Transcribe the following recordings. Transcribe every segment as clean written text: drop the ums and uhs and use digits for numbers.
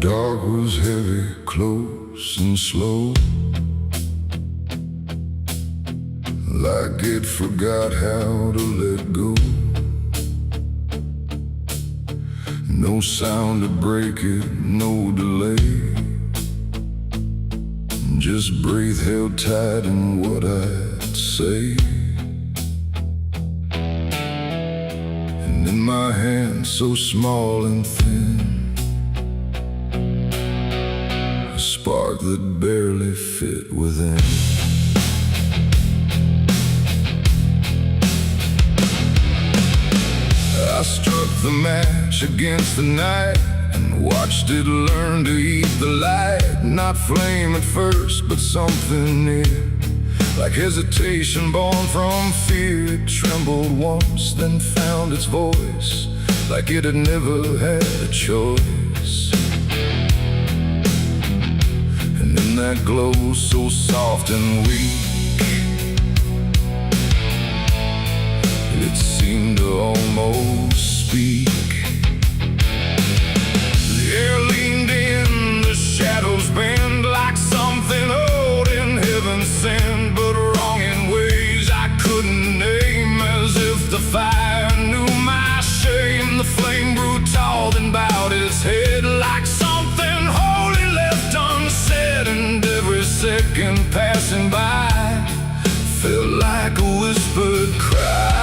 dark was heavy, close and slow, like it forgot how to let go. No sound to break it, no delay, just breath held tight in what I'd say. And in my hand so small and thin, a spark that barely fit within. I struck the match against the night and watched it learn to eat the light. Not flame at first, but something near, like hesitation born from fear. It trembled once, then found its voice, like it had never had a choice. And in that glow so soft and weak, it seemed to almost speak. The air leaned in, the shadows bend, like something old in heaven sent, but wrong in ways I couldn't name. As if the fire knew my shame, the flame grew tall, then bowed its head, like something holy left unsaid. And every second passing by felt like a whispered cry.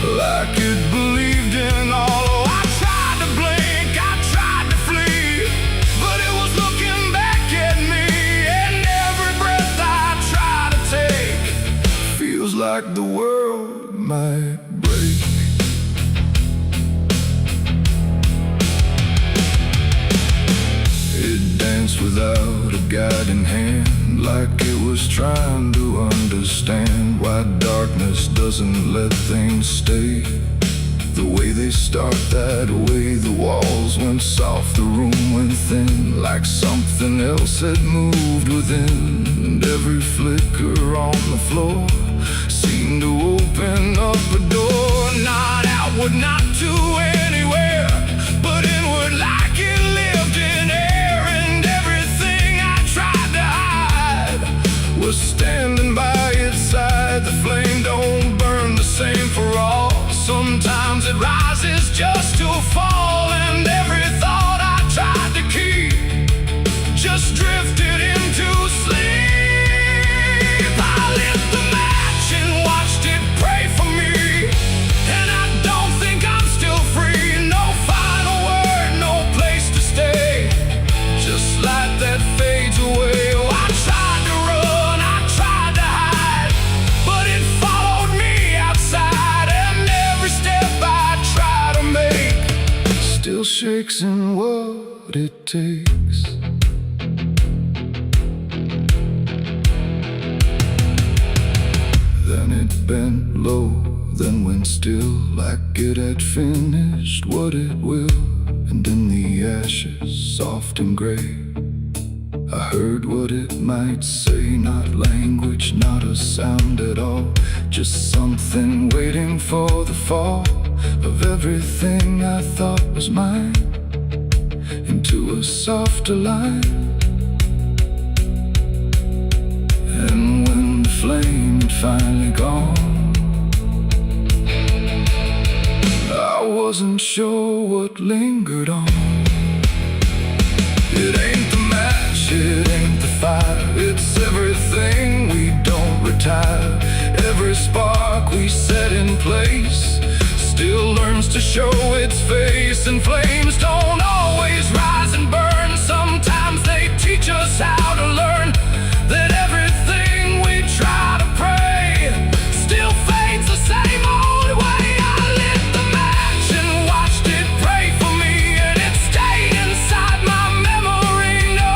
Like it believed in all. I tried to blink, I tried to flee, but it was looking back at me. And every breath I try to take feels like the world might break. It danced without a guiding hand, like it was trying to understand why darkness doesn't let things stay the way they start. That way the walls went soft, the room went thin, like something else had moved within. And every flicker on the floor seemed to open up a door, not outward, not to anywhere, but inward, like it lived in air. And everything I tried to hide was standing by its side. The flame don't burn the same for all. Sometimes it rises just to fall. And every thought I tried to keep just drifted into sleep. I lit the match and watched it pray for me, and I don't think I'm still free. No final word, no place to stay, just light that fades away. Oh, I tried to run, I tried to hide, but it followed me outside. And every step I try to make still shakes in what it takes. Then it bent low, then went still, like it had finished what it will. And in the ashes, soft and gray, I heard what it might say. Not language, not a sound at all, just something waiting for the fall of everything I thought was mine into a softer line. And when the flame had finally gone, I wasn't sure what lingered on. It ain't the match, it ain't the fire, it's everything we don't retire. Every spark we set in place still learns to show its face. And flames don't always rise and burn, sometimes they teach us how to learn that everything we try to pray still fades the same old way. I lit the match and watched it pray for me, and it stayed inside my memory. No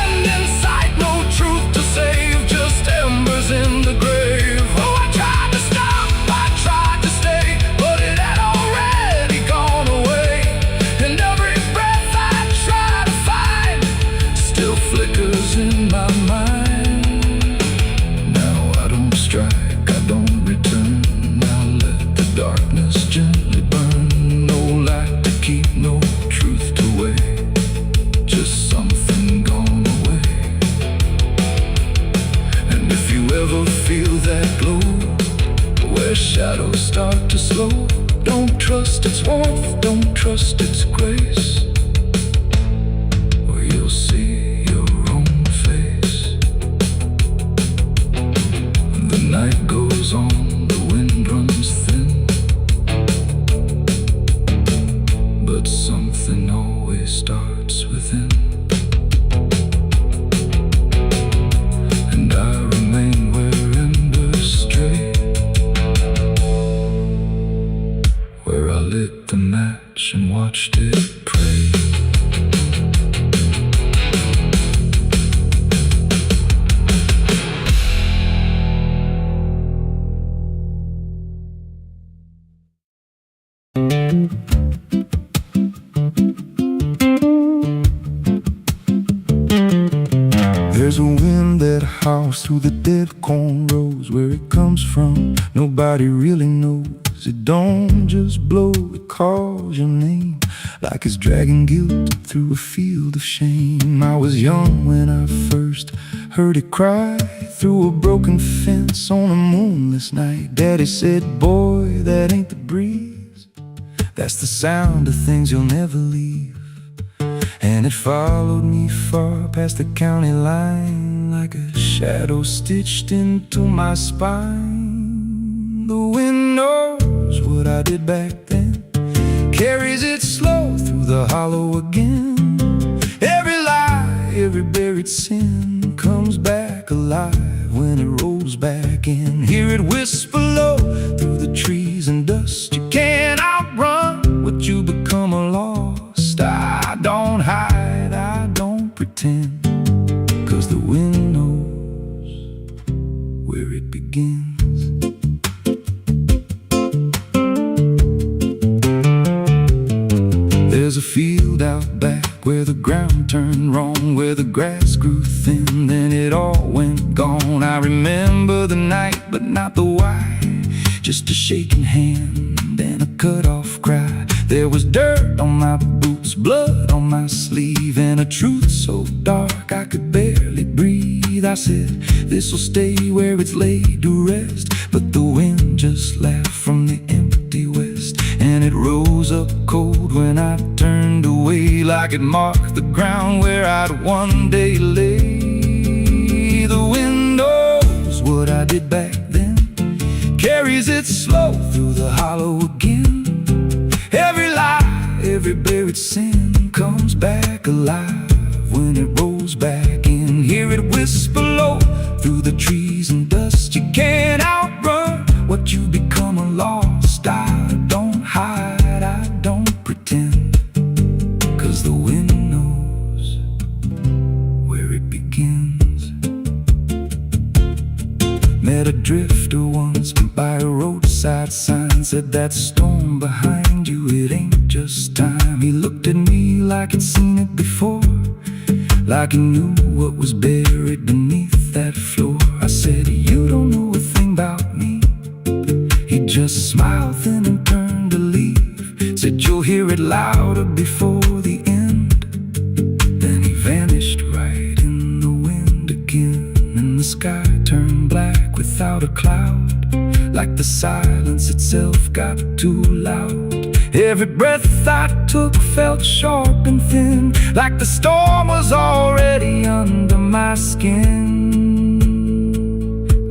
end in sight, no truth to save, just embers in the grave. Oh, I tried to stop, I tried to stay, but it had already gone away. And every trust its warmth, don't trust its grace, or you'll see your own face. The night goes on, the wind runs thin, but something always starts within. And I remain where embers stray, where I lit the match and watched it pray. There's a wind that howls through the dead corn rows. Where it comes from, nobody really knows. It don't just blow, it calls your name, like it's dragging guilt through a field of shame. I was young when I first heard it cry through a broken fence on a moonless night. Daddy said, boy, that ain't the breeze, that's the sound of things you'll never leave. And it followed me far past the county line, like a shadow stitched into my spine. The wind knows what I did back then, carries it slow through the hollow again. Every lie, every buried sin comes back alive when it rolls back in. Hear it whisper low through the trees and dust. You can't outrun what you become lost. I don't hide, I don't pretend, 'cause the wind knows where it begins. There's a field out back where the ground turned wrong, where the grass grew thin, then it all went gone. I remember the night, but not the why, just a shaking hand and a cut-off cry. There was dirt on my boots, blood on my sleeve, and a truth so dark I could barely breathe. I said, this'll stay where it's laid to rest, but the wind just laughed from the empty west, and it rose up cold when I turned away, like it marked the ground where I'd one day lay. The wind knows what I did back then, carries it slow through the hollow again. Every lie, every buried sin comes back alive when it rolls back in. Hear it whisper low through the trees and dust. You can't outrun what you become lost. I don't hide, I don't pretend, 'cause the wind knows where it begins. Met a drifter once by a roadside sign, said that storm behind you, it ain't just time. He looked at me like he'd seen it before, like he knew what was buried beneath that floor. I said, you don't know a thing about me. He just smiled thin and turned to leave, said, you'll hear it louder before the end. Then he vanished right in the wind again, and the sky turned black without a cloud, like the silence itself got too loud. Every breath I took felt sharp and thin, like the storm was already under my skin.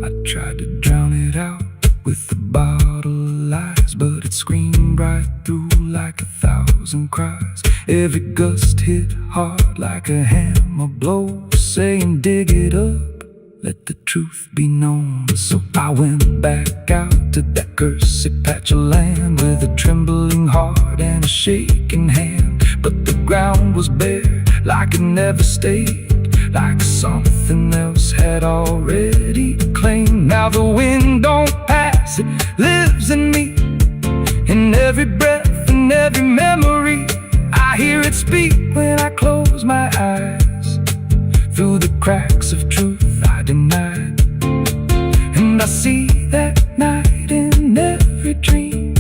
I tried to drown it out with the bottle of lies, but it screamed right through like 1,000 cries. Every gust hit hard like a hammer blow, saying dig it up, let the truth be known. So I went back out to that cursed patch of land with a trembling heart and a shaking hand. But the ground was bare, like it never stayed, like something else had already claimed. Now the wind don't pass, it lives in me, in every breath and every memory. I hear it speak when I close my eyes, through the cracks of truth I denied. And I see that night in every dream,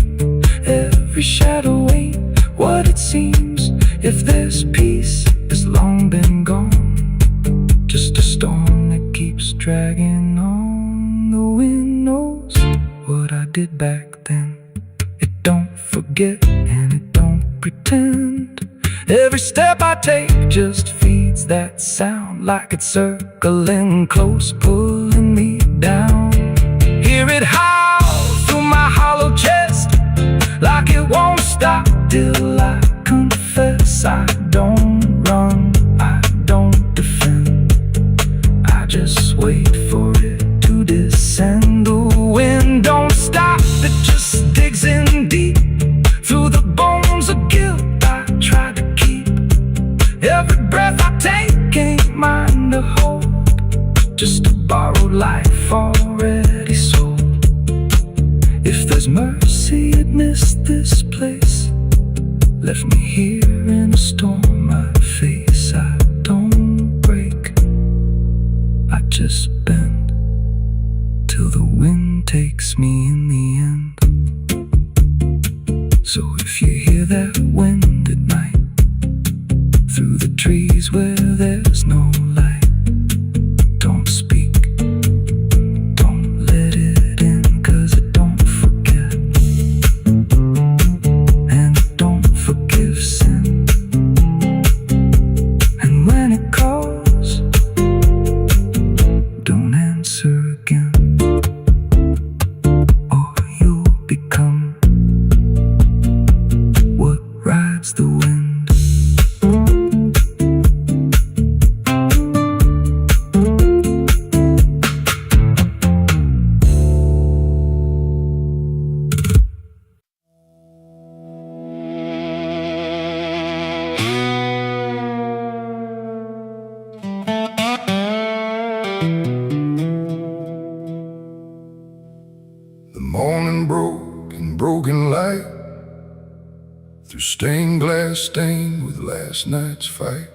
every shadow ain't what it seems. If there's peace, it's long been gone, just a storm that keeps dragging on. The wind knows what I did back then, it don't forget pretend. Every step I take just feeds that sound, like it's circling close, pulling me down. Hear it howl through my hollow chest, like it won't stop till I confess. I don't run, I don't defend, I just wait for it to descend. The wind don't stop, it just digs in deep through the bones of guilt I try to keep. Every breath I take ain't mine to hold, just a borrowed life already sold. If there's mercy, it missed this place, left me here in a storm I face. I don't break, I just bend till the wind takes me in the end. So if you hear that wind at night, through the trees where there's no light, don't speak, don't let it in, 'cause it don't forget, and it don't forgive sin. And when it calls, don't answer again, or you'll become what rides the wind. The morning broke in broken light, through stained glass stained with last night's fight.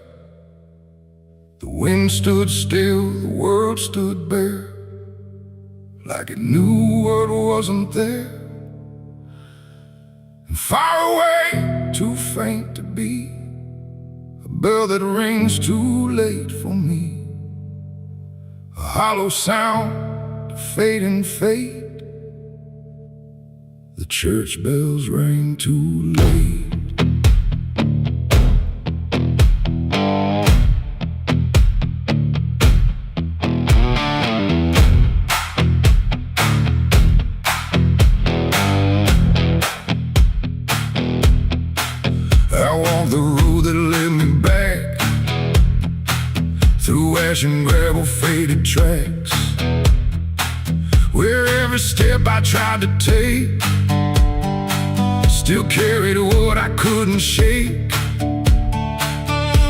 The wind stood still, the world stood bare, like it knew what wasn't there. And far away, too faint to be, a bell that rings too late for me, a hollow sound, a fading fate. The church bells rang too late. I walked the road that led me back, through ash and gravel faded tracks, where every step I tried to take still carried what I couldn't shake.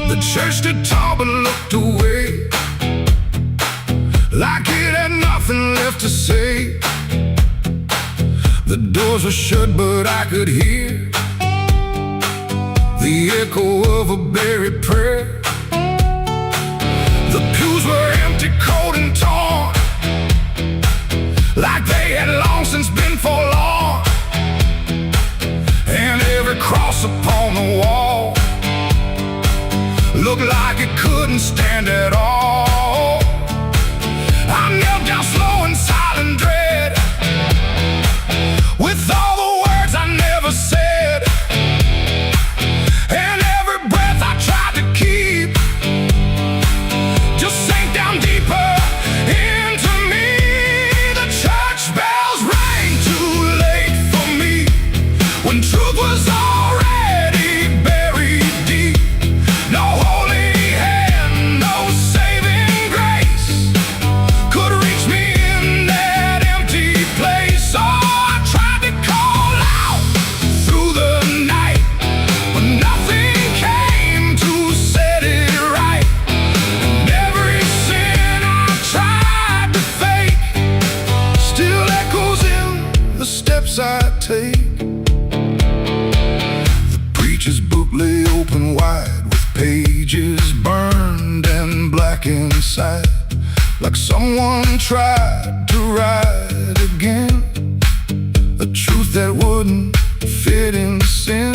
The church stood tall but looked away, like it had nothing left to say. The doors were shut but I could hear the echo of a buried prayer. The pews were empty, cold and torn, like they had long since been forlorn. And every cross upon the wall looked like it couldn't stand at all. I knelt down slow in silent dread, with all the words I never said, and every breath I tried to keep just sank down deeper into me. The church bells rang too late for me, when truth was already buried deep. No holy hand, no saving grace could reach me in that empty place. Oh, I tried to call out through the night, but nothing came to set it right. And every sin I tried to fake still echoes in the steps I take. Preacher's book lay open wide, with pages burned and black inside, like someone tried to write again a truth that wouldn't fit in sin.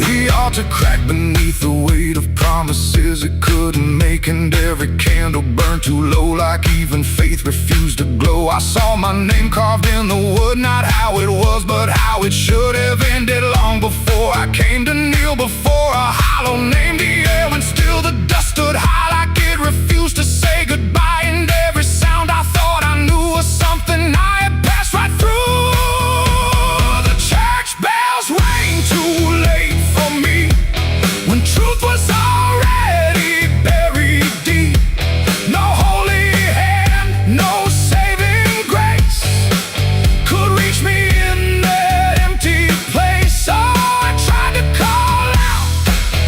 The altar cracked beneath the weight of promises it couldn't make, and every candle burned too low, like even faith refused to glow. I saw my name carved in the wood, not how it was, but how it should have ended long before I came too late for me, when truth was already buried deep. No holy hand, no saving grace could reach me in that empty place. Oh, I tried to call out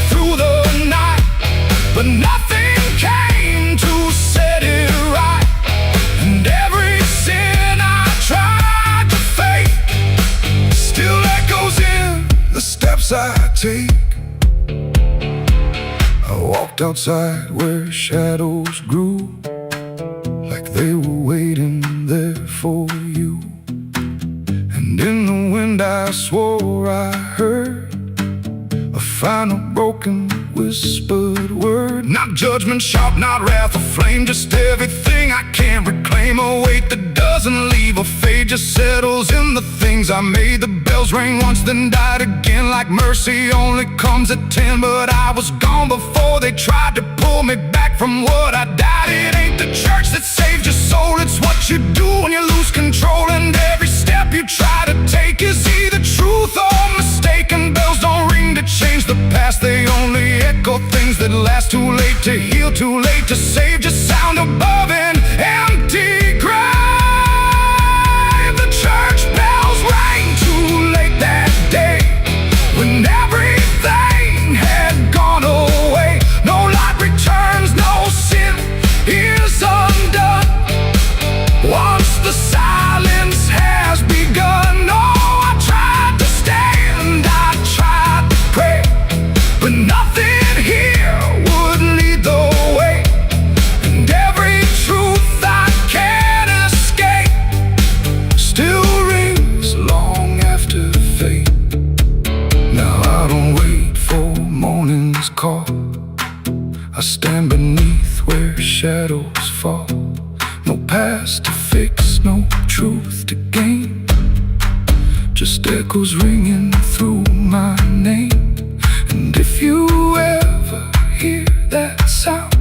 through the night, but nothing came to set it right. And every sin I tried to fake still echoes in the steps I take. I walked outside where shadows grew, like they were waiting there for you. And in the wind I swore I heard a final broken whispered word. Not judgment sharp, not wrath or flame, just everything I can't reclaim. A weight that doesn't leave a fade, just settles in the things I made. The bells rang once, then died again, like mercy only comes at 10. But I was gone before they tried to pull me back from what I died. It ain't the church that saved your soul, it's what you do when you lose control. And every step you try to take is either truth or mistaken. Bells don't ring to change the past, they only echo things that last. Too late to heal, too late to save, just sound above an empty grave. The church bells rang too late that day, when everything had gone away. No light returns, no sin is undone once the silence has begun. Oh, I tried to stand, I tried to pray, but nothing here would lead the way. And every truth I can't escape still rings long after fate. Now I don't wait for morning's call, I stand beneath where shadows fall. No past to fix, no truth to gain, just echoes ringing through my name. And if you ever hear that sound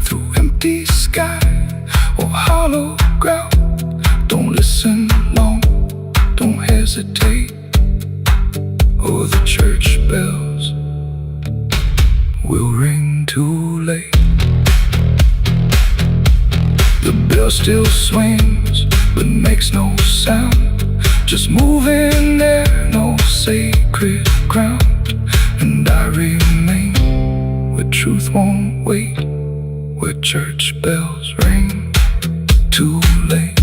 through empty sky or hollow ground, don't listen long, don't hesitate, or the church bells will ring too late. The bell still swings, but makes no sound, just moving there, no sacred ground. And I remain where truth won't wait, where church bells ring too late.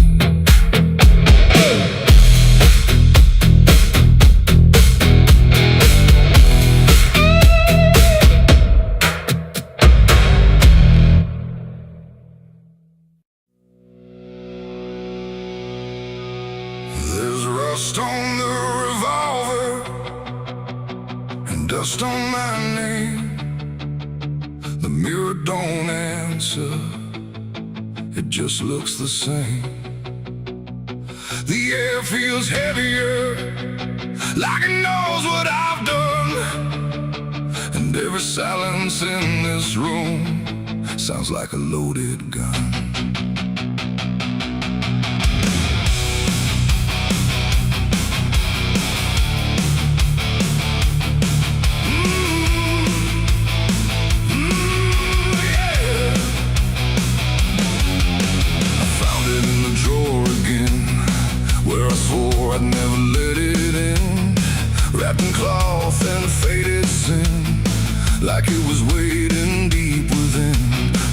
There's rust on the revolver and dust on my name. The mirror don't answer, it just looks the same. The air feels heavier, like it knows what I've done. And every silence in this room sounds like a loaded gun. I'd never let it in, wrapped in cloth and faded sin, like it was waiting deep within.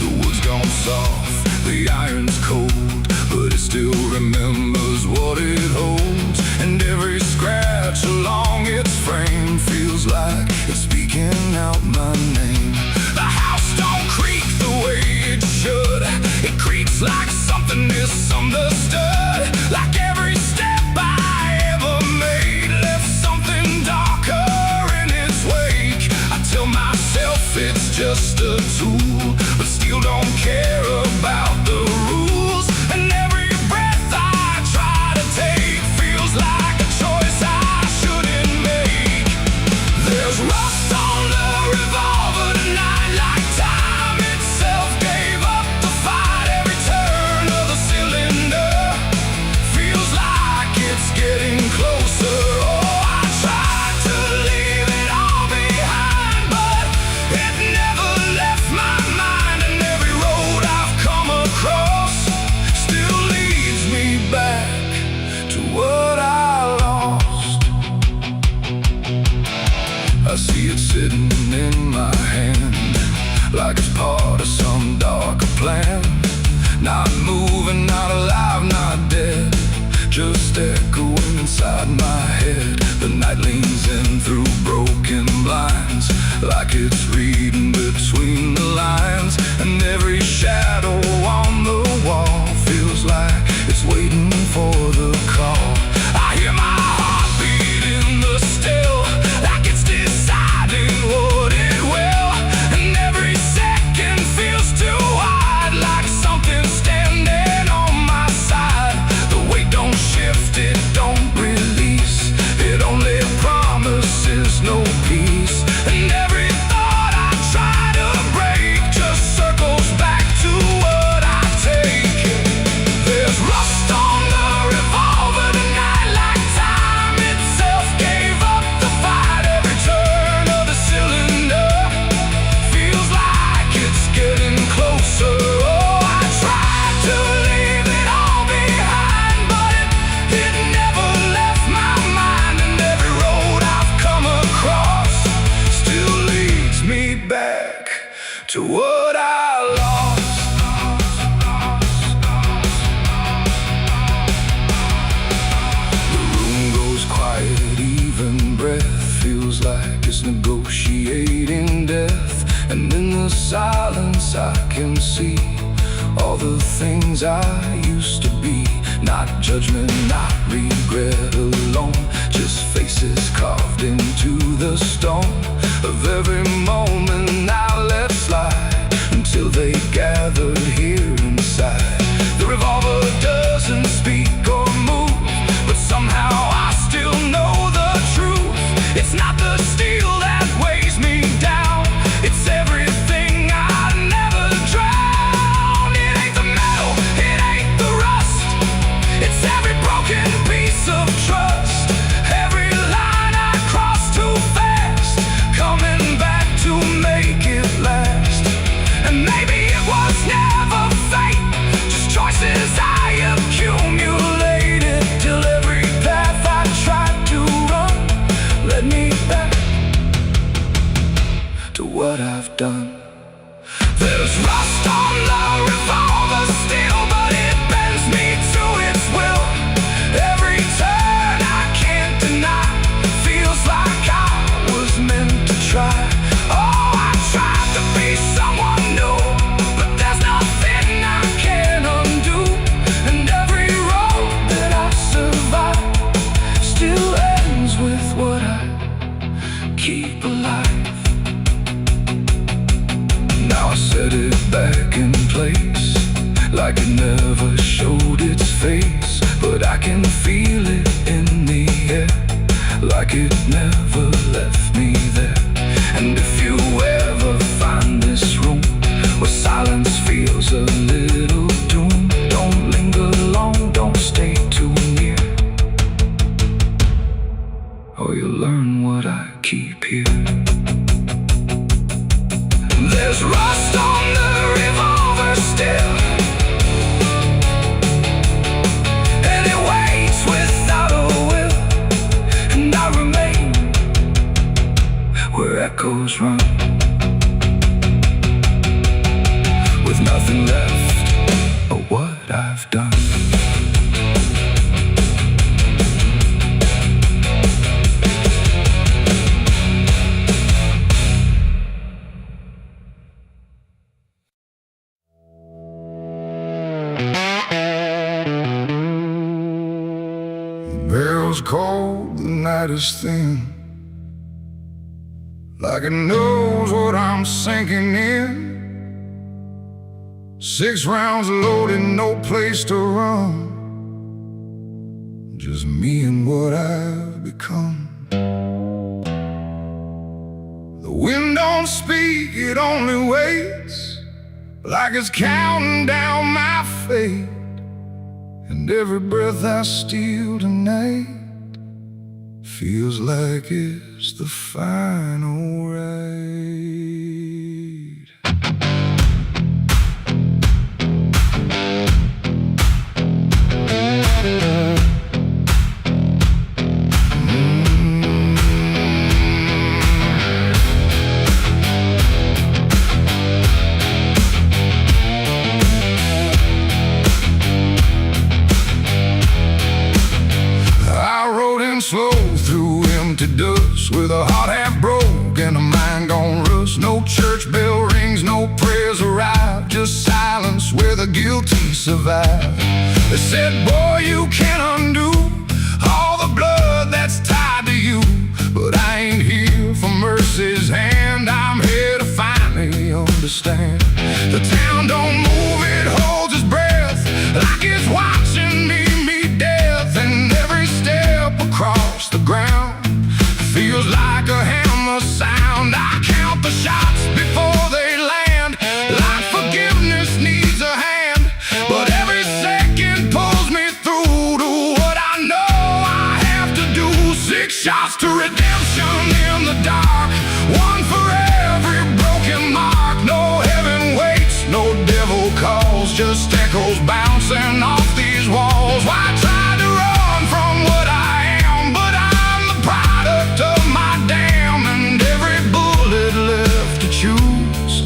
The wood's gone soft, the iron's cold, but it still remembers what it holds. And every scratch along its frame feels like it's speaking out my name. The house don't creak the way it should, it creaks like something misunderstood. Like every step I ever made left something darker in its wake. I tell myself it's just a tool, but still don't care about the rules. And every breath I try to take feels like a choice I shouldn't make. There's rust on the revolver tonight, like time itself gave up the fight. Every turn of the cylinder feels like it's getting closer. Oh, I tried to leave see it sitting in my hand, like it's part of some darker plan. Not moving, not alive, not dead, just echoing inside my head. The night leans in through broken blinds, like it's reading between the lines. And every shadow on the wall feels like it's waiting for the call. I hear my heart beat in the still, like it's deciding what it will. And every second feels too wide, like something's standing on my side. The weight don't shift, it don't release, it only promises no peace. And every thought I try to break just circles back to what I take. There's rust on the revolver tonight, like time itself gave up the fight. Every turn of the cylinder feels like it's getting closer. Oh, I tried to leave it all behind, but it never left my mind. And every road I've come across still leads me back to what I lost. The room goes quiet, even breath feels like it's negotiating death. And in the silence I can see all the things I used to be. Not judgment, not regret alone, just faces carved into the stone of every moment I let slide, until they gathered here inside. The revolver doesn't speak or move, but somehow I still know the truth. It's not the steel that weighs me down, it's everything I never drowned. It ain't the metal, it ain't the rust, it's every broken piece of trust. Every line I crossed too fast, coming back to make it last. And maybe it was never fate, just choices I accumulated, till every path I tried to run led me back to what I've done. There's rust on the revolver still, but it bends me to its will. Every turn I can't deny feels like I was meant to try. Oh, I tried to be someone new, but there's nothing I can undo. And every road that I survive still ends with what I keep alive. Now I set it back in place, like it never showed its face. But I can feel it in the air, like it never left me there. And if you ever find this room where silence feels a little doom, don't linger long, don't stay too near, or you'll learn what I keep here. There's rust on the revolver still, and it waits without a will. And I remain where echoes run, with nothing left of what I've done. Barrel's cold, the night is thin, like it knows what I'm sinking in. 6 rounds loaded, no place to run, just me and what I've become. The wind don't speak, it only waits, like it's counting down my fate. And every breath I steal tonight feels like it's the final ride. with a heart half broke and a mind gone rust. No church bell rings, no prayers arrive, just silence where the guilty survive. They said, boy, you can't undo all the blood that's tied to you. But I ain't here for mercy's hand, I'm here to finally understand. The town don't move, it holds its breath, like it's watching me meet death. And every step across the ground feels like a hammer sound. I count the shots before they land, like forgiveness needs a hand. But every second pulls me through to what I know I have to do. 6 shots to redemption in the dark, one for every broken mark. No heaven waits, no devil calls, just echoes bouncing off these walls. Why try to run from what I am? But I'm the product of my damn, and every bullet left to choose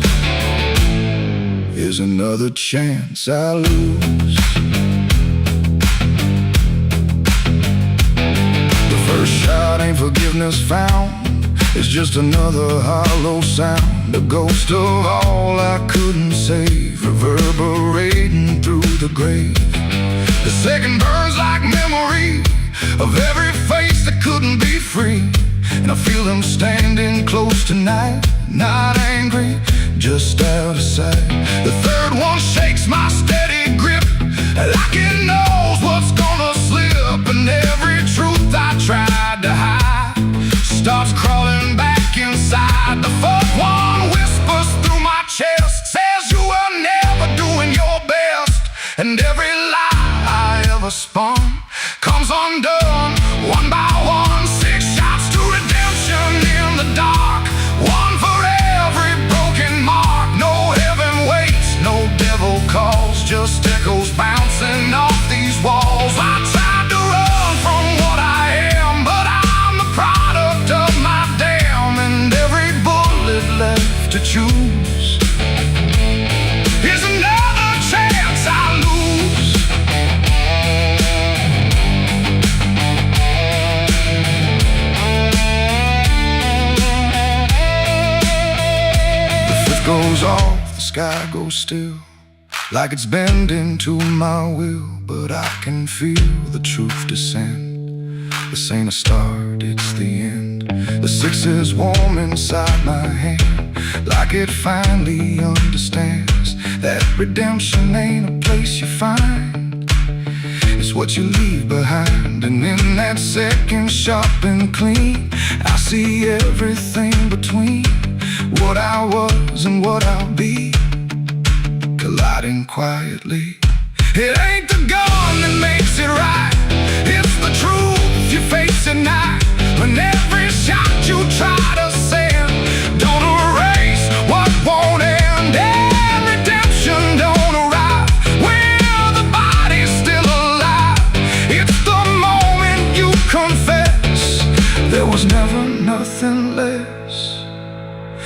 is another chance I lose. The first shot ain't forgiveness found, it's just another hollow sound, a ghost of all I couldn't save, reverberating through the grave. The second burns like memory of every face that couldn't be free, and I feel them standing close tonight, not angry, just out of sight. The third one shakes my steady grip, like it knows what's gonna slip, and every truth I tried to hide starts crawling back inside. The fourth one whispers through my chest, says you were never doing your best, and every lie I ever spun comes undone one by one. 6 shots to redemption in the dark, one for every broken mark. No heaven waits, no devil calls, just echoes bouncing off these walls. I tried to run from what I am, but I'm the product of my damn, and every bullet left to choose is another chance I lose. The fifth goes off, the sky goes still, like it's bending to my will, but I can feel the truth descend. This ain't a start, it's the end. The 6 is warm inside my hand, like it finally understands that redemption ain't a place you find, it's what you leave behind. And in that second sharp and clean, I see everything between what I was and what I'll be, colliding quietly. It ain't the gun that makes it right, it's the truth you face at night. When every shot you try to send don't erase what won't end, and redemption don't arrive when the body's still alive. It's the moment you confess there was never nothing less.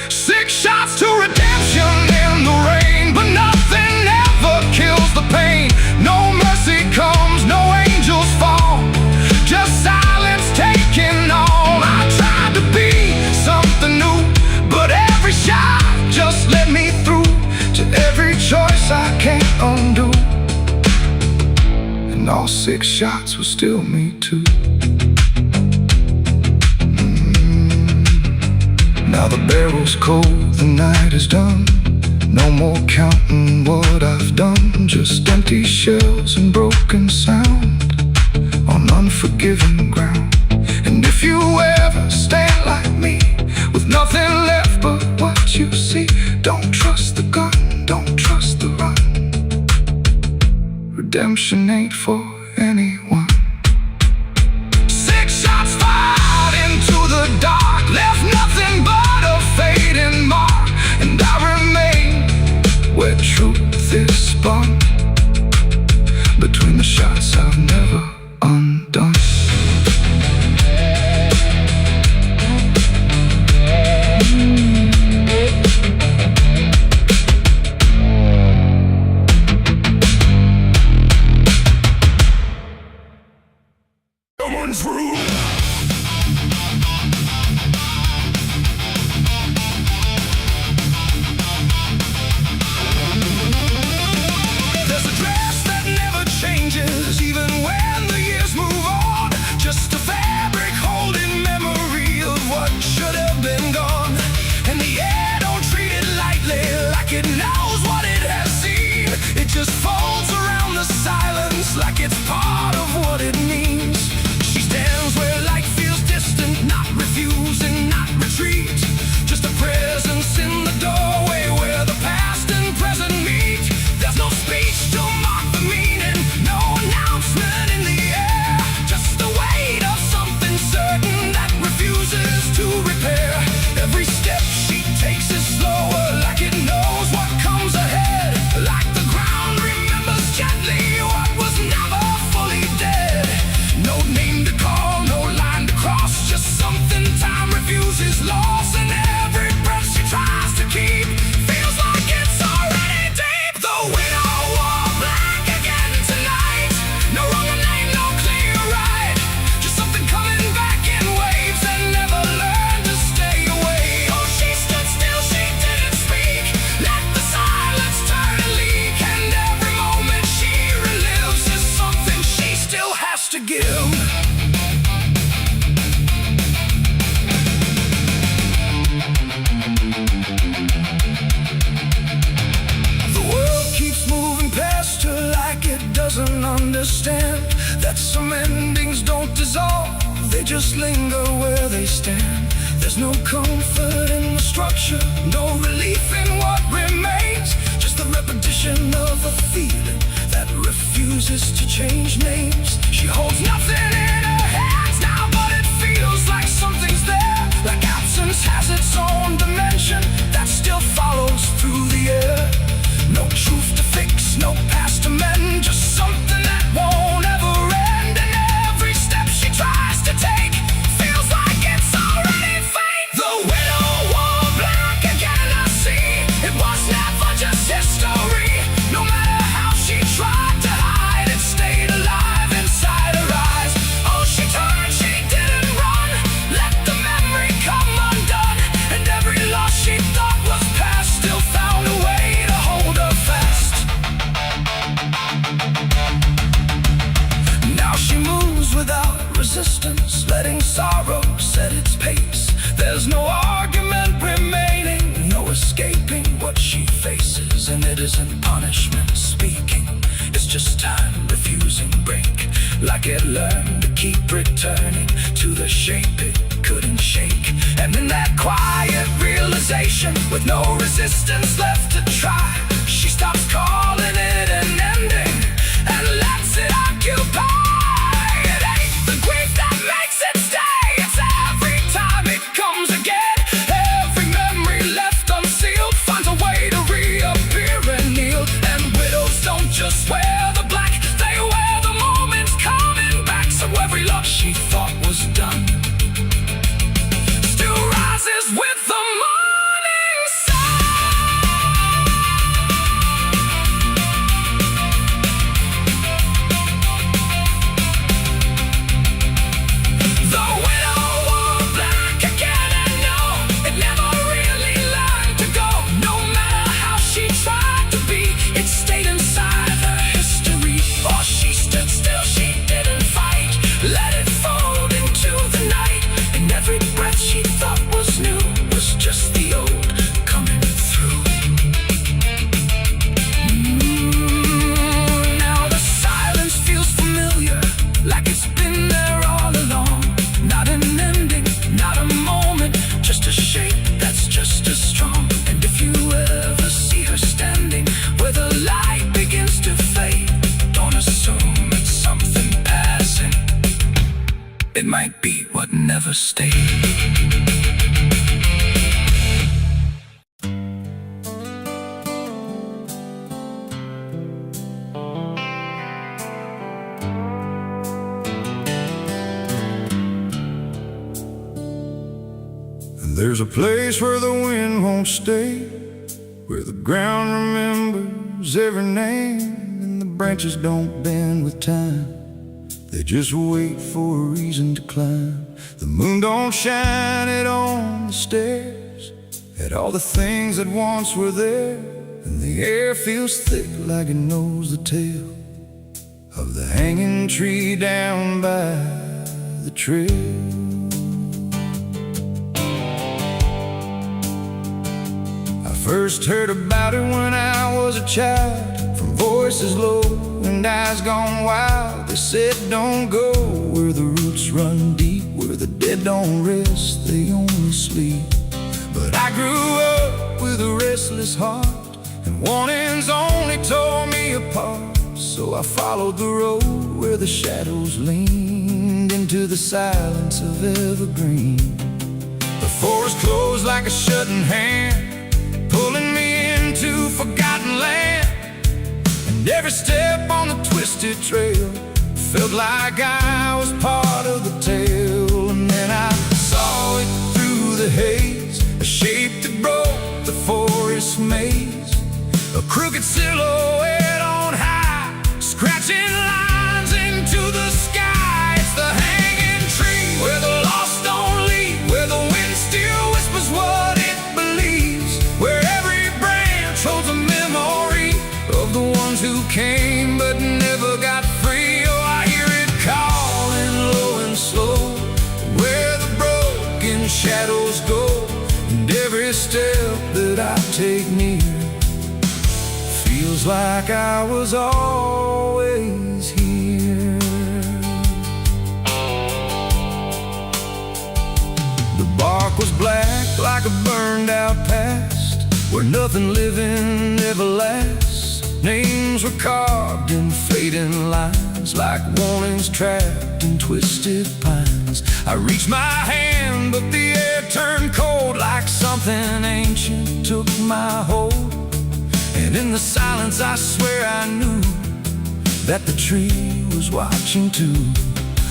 6 shots to redemption in the rain, but nothing ever kills the pain. No mercy comes, no angels fall, just silence taking all. I tried to be something new, but every shot just let me through to every choice I can't undo, and all 6 shots were still me too. Now the barrel's cold, the night is done, no more counting what I've done, just empty shells and broken sound on unforgiving ground. And if you ever stand like me, with nothing left but what you see, don't trust the gun, don't trust the run. Redemption ain't for anyone. 6 shots fired into the dark, left nothing but a fading mark, and I remain where truth is spun, between the shots I've never undone. just linger where they stand. There's no comfort in the structure, no relief in what remains. Just the repetition of a feeling that refuses to change names. She holds nothing in her hands now, but it feels like something's there. Like absence has its own dimension that still follows through the air. No truth to fix, no past to mend, just something that won't ever end. And every step she tries to take feels like it's already fate. The widow wore black again, I see. It was never just history. No matter how she tried to hide, it stayed alive inside her eyes. Oh, she turned, she didn't run. Let the memory come undone. And every loss she thought was past still found a way to hold her fast. Now she moves without resistance, letting sorrow set its pace. There's no argument remaining, no escaping what she faces. And it isn't punishment speaking, it's just time refusing break. Like it learned to keep returning to the shape it couldn't shake. And in that quiet realization, with no resistance left to try, she stops calling it an ending and lets it occupy. It ain't the grief that makes it stay, it's every time it comes again. Every memory left unsealed finds a way to reappear and kneel. And widows don't just wear the black, they wear the moments coming back. So every loss she thought was done still rises with the morning sun. The widow wore black again, and no, it never really learned to go. No matter how she tried to be, it stayed inside her history. Or she stood still, she didn't fight, let it fold into the night. And every breath she thought was new was just the old coming through. Now the silence feels familiar, like it's been there all along. Not an ending, not a moment, just a shape that's just as strong. And if you ever see her standing where the light begins to fade, don't assume it's something passing. It might be what never stayed. There's a place where the wind won't stay, where the ground remembers every name, and the branches don't bend with time. They just wait for a reason to climb. The moon don't shine it on the stairs, at all the things that once were there. And the air feels thick like it knows the tale of the hanging tree down by the trail. First heard about it when I was a child, from voices low and eyes gone wild. They said don't go where the roots run deep, where the dead don't rest, they only sleep. But I grew up with a restless heart, and warnings only tore me apart. So I followed the road where the shadows leaned into the silence of evergreen. The forest closed like a shutting hand, pulling me into forgotten land. And every step on the twisted trail felt like I was part of the tale. And then I saw it through the haze, a shape that broke the forest maze, a crooked silhouette on high, scratching lines into the sky. It's the hanging tree where the lost don't leave, where the wind still whispers what it believes, where every branch holds a memory of the ones who came but never got free. Oh, I hear it calling low and slow, where the broken shadows go. And every step that I take near feels like I was always here. dark was black like a burned out past, where nothing living ever lasts. Names were carved in fading lines, like warnings trapped in twisted pines. I reached my hand, but the air turned cold, like something ancient took my hold. And in the silence I swear I knew that the tree was watching too.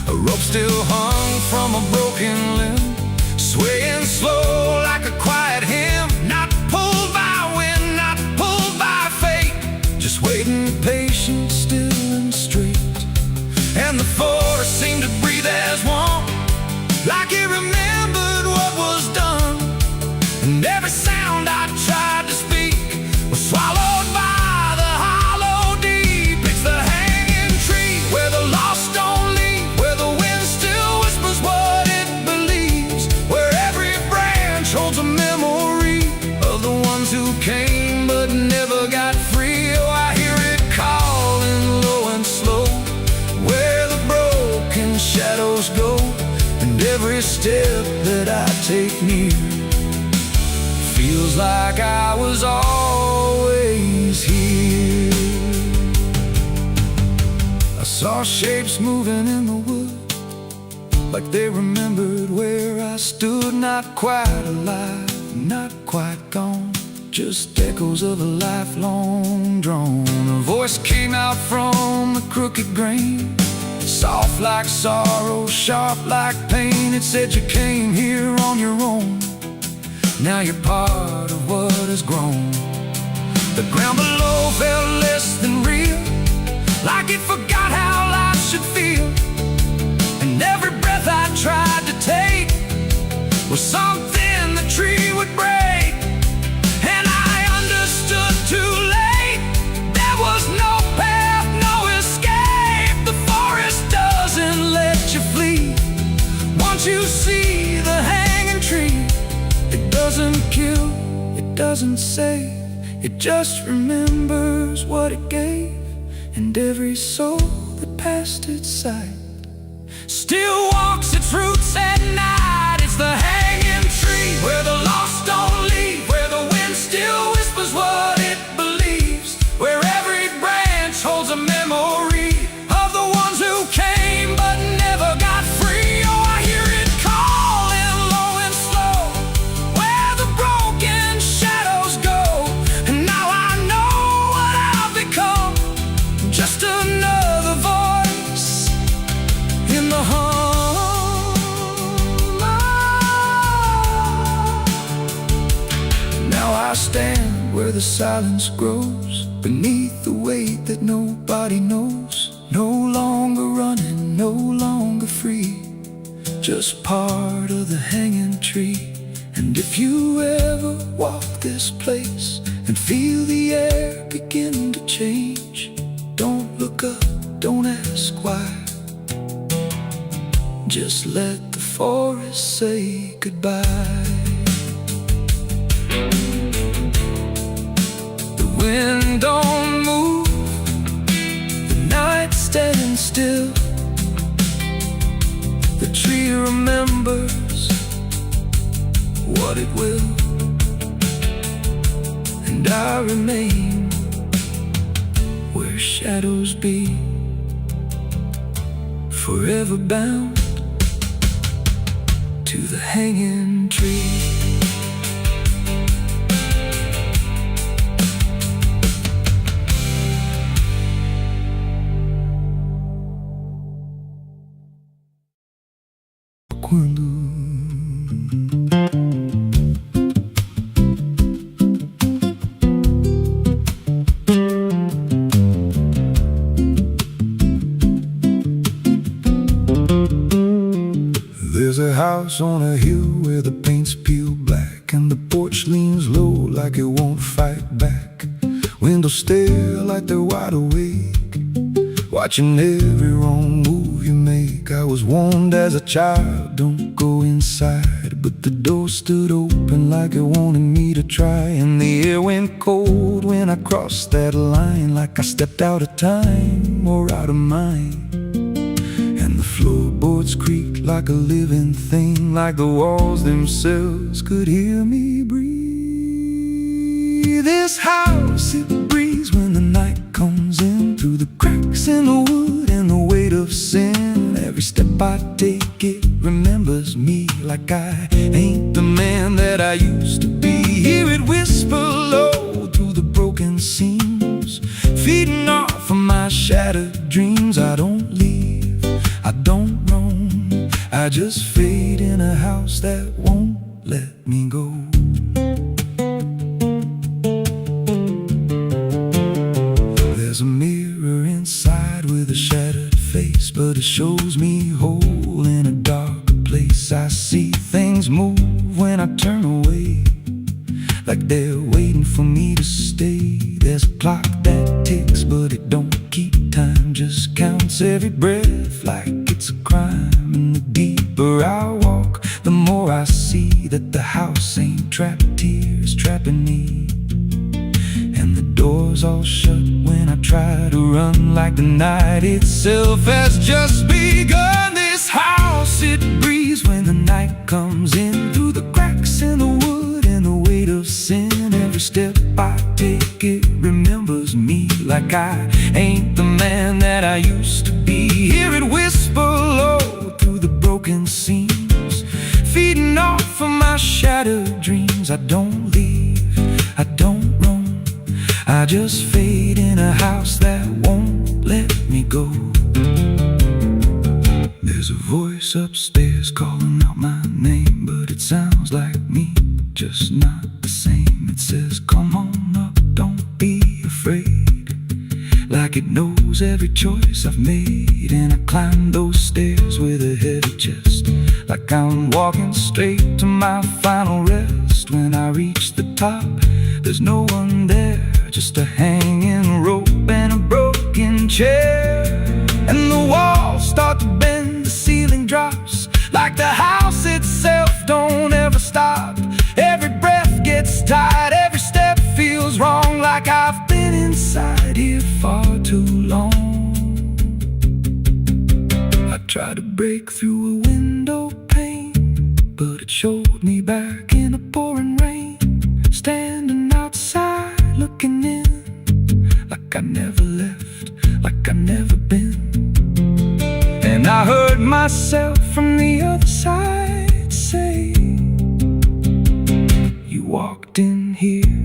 A rope still hung from a broken limb, swaying slow like a quiet hymn. Not pulled by wind, not pulled by fate, just waiting patient, still and straight. And the forest seemed to breathe as one, like it remembered what was done. And every sound I tried to speak was swallowed by the hollow deep. It's the hanging tree where the lost don't leave, where the wind still whispers what it believes, where every branch holds a memory of the ones who came but never got free. Oh, I hear it calling low and slow, where the broken shadows go. And every step that I take near feels like I was always here. I saw shapes moving in the wood, like they remembered where I stood. Not quite alive, not quite gone, just echoes of a lifelong drone. A voice came out from the crooked grain, soft like sorrow, sharp like pain. It said you came here on your own, now you're part of what has grown. The ground below felt less than real, like it forgot how life should feel. And every breath I tried to take was something the tree would break. And I understood too late, there was no path, no escape. The forest doesn't let you flee. Once you see the hanging tree, it doesn't kill, it doesn't save, it just remembers what it gave. And every soul that passed its sight still walks its roots at night. It's the hanging tree where the lost don't leave, where the wind still whispers what it believes, where every branch holds a memory of the ones who came but never got free. Oh, I hear it calling low and slow, where the broken shadows go. And now I know what I've become, just another voice in the hum. Now I stand where the silence grows, beneath the weight that nobody knows. No longer running, no longer free, just part of the hanging tree. And if you ever walk this place and feel the air begin to change, don't look up, don't ask why, just let the forest say goodbye. The wind don't move, the night stands still, the tree remembers what it will. And I remain where shadows be, forever bound to the hanging tree. There's a house on a hill where the paint's peeled black, and the porch leans low like it won't fight back. Windows stare like they're wide awake, watching every wrong move you make. I was warned as a child, don't go inside, but the door stood open like it wanted me to try. And the air went cold when I crossed that line, like I stepped out of time or out of mind. And the floor floorboards creak like a living thing, like the walls themselves could hear me breathe. This house, it breathes when the night comes in, through the cracks in the wood and the weight of sin. Every step I take, it remembers me, like I ain't the man that I used to be. Hear it whisper low through the broken seams, feeding off of my shattered dreams. I don't leave, I don't roam, I just fade in a house that won't let me go. There's a mirror inside with a shattered face, but it shows me whole in a dark place. I see things move when I turn away, like they're waiting for me to stay. There's a clock that ticks, but it don't keep time, just counts every breath like it's a crime. And the deeper I walk, the more I see that the house ain't trapped here, it's trapping me. And the doors all shut when I try to run, like the night itself has just begun. This house, it breathes when the night comes in, through the cracks in the wood and the weight of sin. Every step I take, it remembers me, like I ain't the man that I used to be. Hear it whisper low through the broken seams, feeding off of my shattered dreams. I don't leave, I don't roam, I just fade in a house that won't let me go. There's a voice upstairs calling out my name, but it sounds like me, just not the same. It says, come on up, don't be afraid, like it knows every choice I've made. And I climb those stairs with a heavy chest, like I'm walking straight to my final rest. When I reach the top, there's no one there, just a hanging rope and a broken chair. And the walls start to bend, the ceiling drops, like the house itself don't ever stop. Every breath gets tight, every step feels wrong, like I've been inside here far too long. I tried to break through a window pane, but it showed me back in the pouring rain, standing outside looking in, like I never left, like I never been. And I heard myself from the other side say, you walked in here,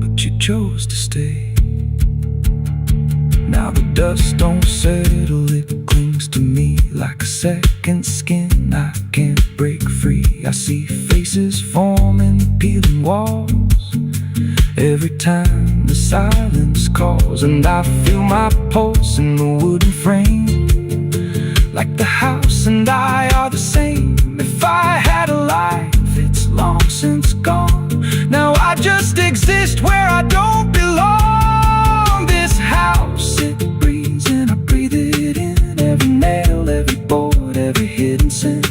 but you chose to stay. Now the dust don't settle, it clings to me like a second skin. I can't break free, I see faces forming, peeling walls every time the silence calls. And I feel my pulse in the wooden frame, like the house and I are the same. If I had a life, it's long since gone. Now I just exist where I don't belong. This house, it breathes and I breathe it in, every nail, every board, every hidden sin.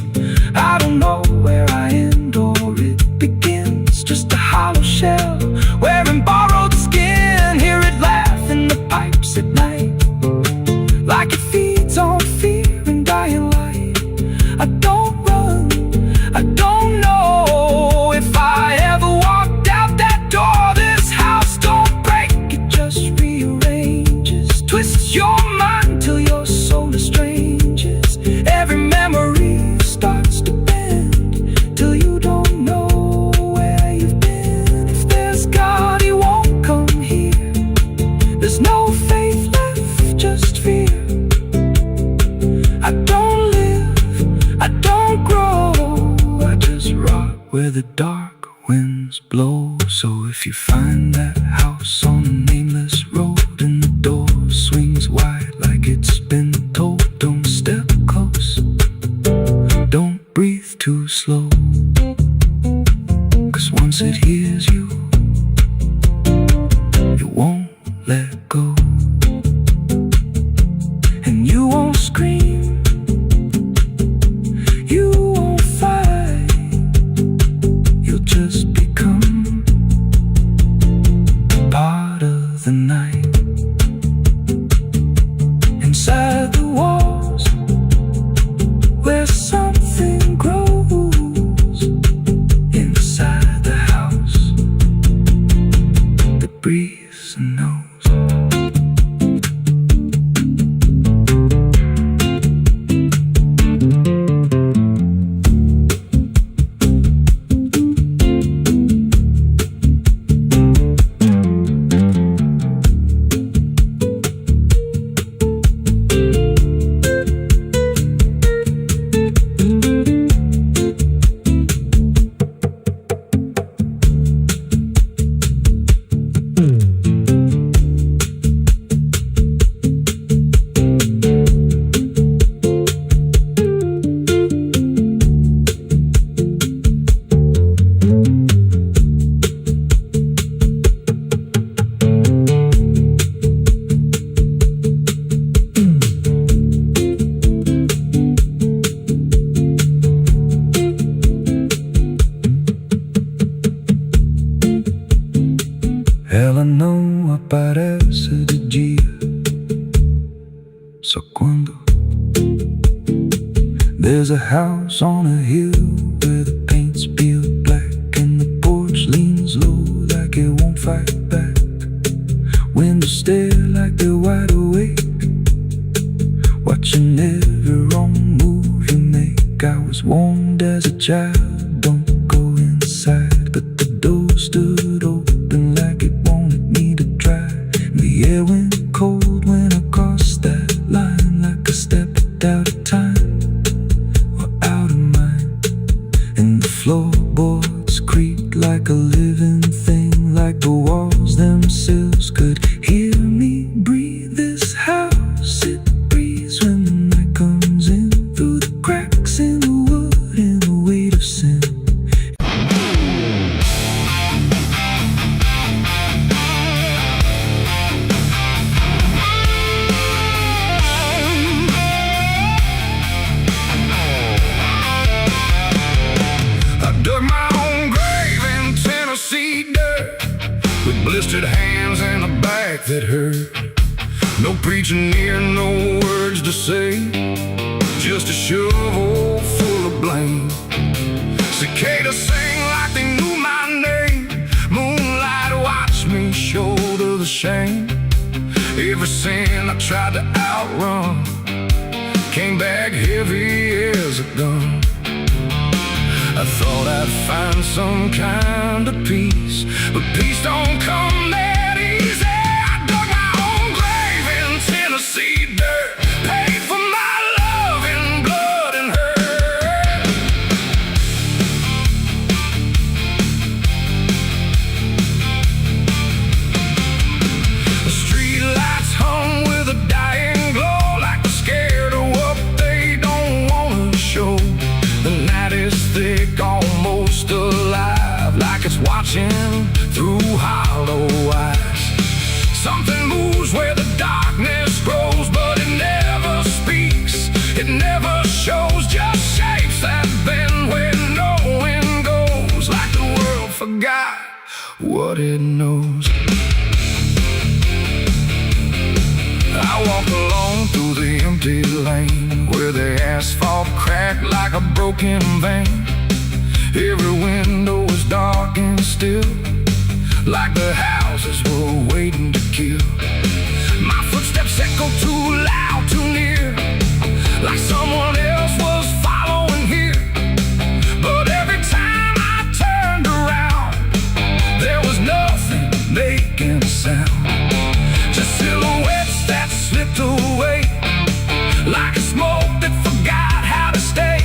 I don't know where I end or it begins, just a hollow shell wearing borrowed skin. Hear it laugh in the pipes at night, like it feeds on fear and dying light. I don't run, I don't know if I ever walked out that door. This house don't break, it just rearranges, twists your mind till your soul estranges. Every memory starts to bend till you don't know where you've been. If there's God, he won't come here. There's no faith left, just fear. I don't live, I don't grow, I just rot where the dark winds blow. So if you find that house on a nameless road and the door swings wide like it's been told, don't step close, don't breathe too slow, 'cause once it hears you, it won't let go. And you won't scream, you won't fight, you'll just become part of the night. Inside the walls, parece de dia. Só quando there's a house on a hill where the paint's peeled black and the porch leans low like it won't fight back. Windows stare like they're wide awake, watching every wrong move you make. I was warned as a child, don't go inside, but the door stood open like it wanted me to try. The air went cold when I crossed that line, like I stepped out of time or out of mind. And the floorboards creaked like a living thing, like the walls themselves could hear me breathe. This house, it breathes when the night comes in, through the cracks in the wood and the weight of sin. Dug my own grave in Tennessee dirt, with blistered hands and a back that hurt. No preaching near, no words to say, just a shovel full of blame. Cicadas sing like they knew my name. Moonlight watched me shoulder the shame. Every sin I tried to outrun came back heavy as a gun. I thought I'd find some kind of peace, but peace don't come that easy. I dug my own grave in Tennessee dirt, paid for my love in blood and hurt. The street lights hung with a dying glow, like they're scared of what they don't wanna show. The night is thick, almost alive, like it's watching through hollow eyes. Something moves where the darkness grows, but it never speaks, it never shows, just shapes that bend where no wind goes, like the world forgot what it knows. I walk along through the empty lane, where the asphalt cracked like a broken vein. Every window was dark and still, like the houses were waiting to kill. My footsteps echo too loud, too near, like someone else was following here. But every time I turned around, there was nothing making a sound, just silhouettes that slipped away, like a smoke that forgot how to stay.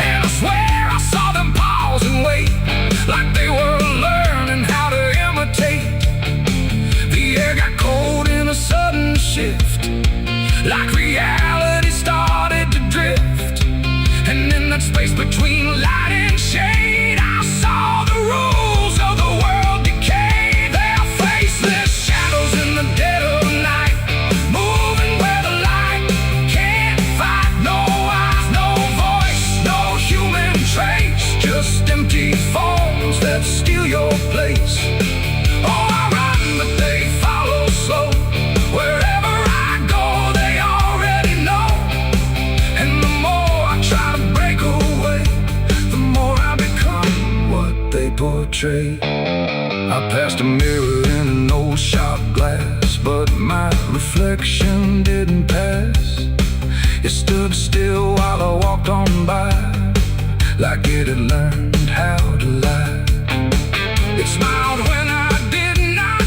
And I swear I saw them pause and wait, like they were learning how to imitate. The air got cold in a sudden shift, like reality started to drift. And in that space between light and shade, I saw the rules of the world decay. Their faceless shadows in the dead of night, moving where the light can't fight. No eyes, no voice, no human trace, just empty forms that steal your place. Oh, I run, but they follow slow. Wherever I go, they already know. And the more I try to break away, the more I become what they portray. I passed a mirror in an old shop glass, but my reflection didn't pass. It stood still while I walked on by, like it had learned how to lie. It smiled when I did not,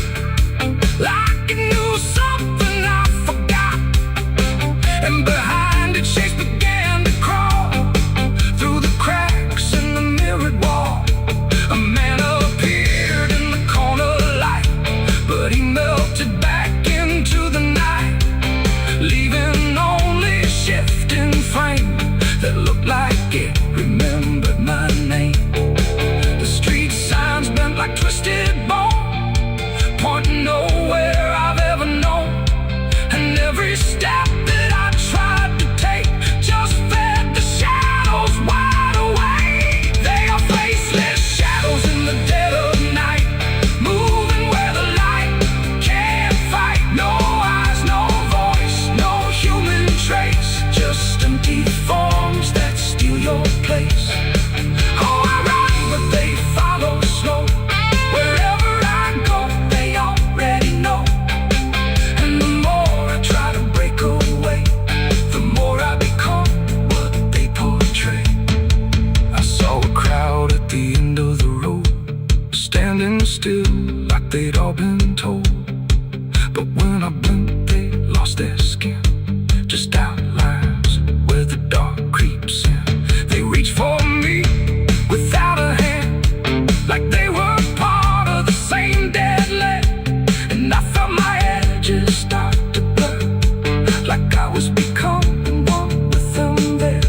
like it knew something I forgot. And behind it, shapes began to crawl through the cracks in the mirrored wall. A man appeared in the corner light, but he melted back into the night, leaving only a shifting frame that looked like it remembered my name. still like they'd all been told. But when I blinked, they lost their skin, just outlines where the dark creeps in. They reach for me without a hand, like they were part of the same dead land. And I felt my edges start to blur, like I was becoming one with them there.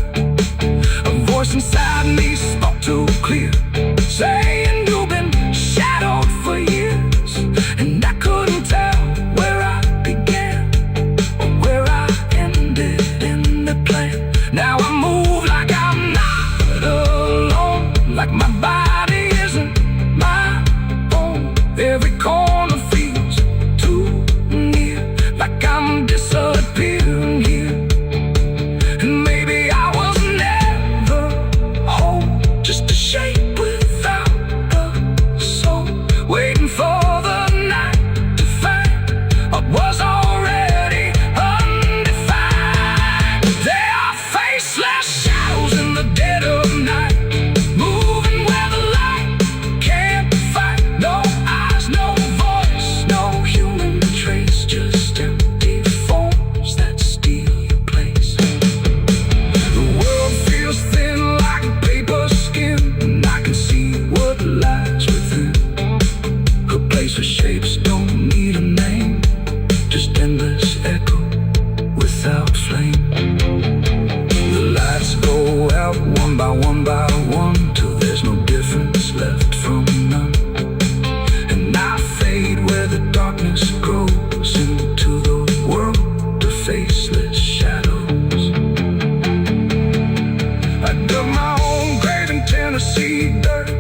A voice inside me spoke too clear, saying you've been shadowed for years. And I couldn't tell where I began or where I ended in the plan. Now I move like I'm not alone, like my body isn't my own. Every corner feels too near, like I'm disappearing here. And maybe I was never whole, just a shape without a soul, waiting for the night to find what was already undefined. There are faceless shadows in the dead of night, moving where the light can't fight. No eyes, no voice, no human trace, just empty forms that steal your place. The world feels thin like paper skin, and I can see what lies within. A place where shapes don't need a name, just endless echo without flame. The lights go out one by one, till there's no difference left from none. And I fade where the darkness grows into the world of faceless shadows. I dug my own grave in Tennessee dirt,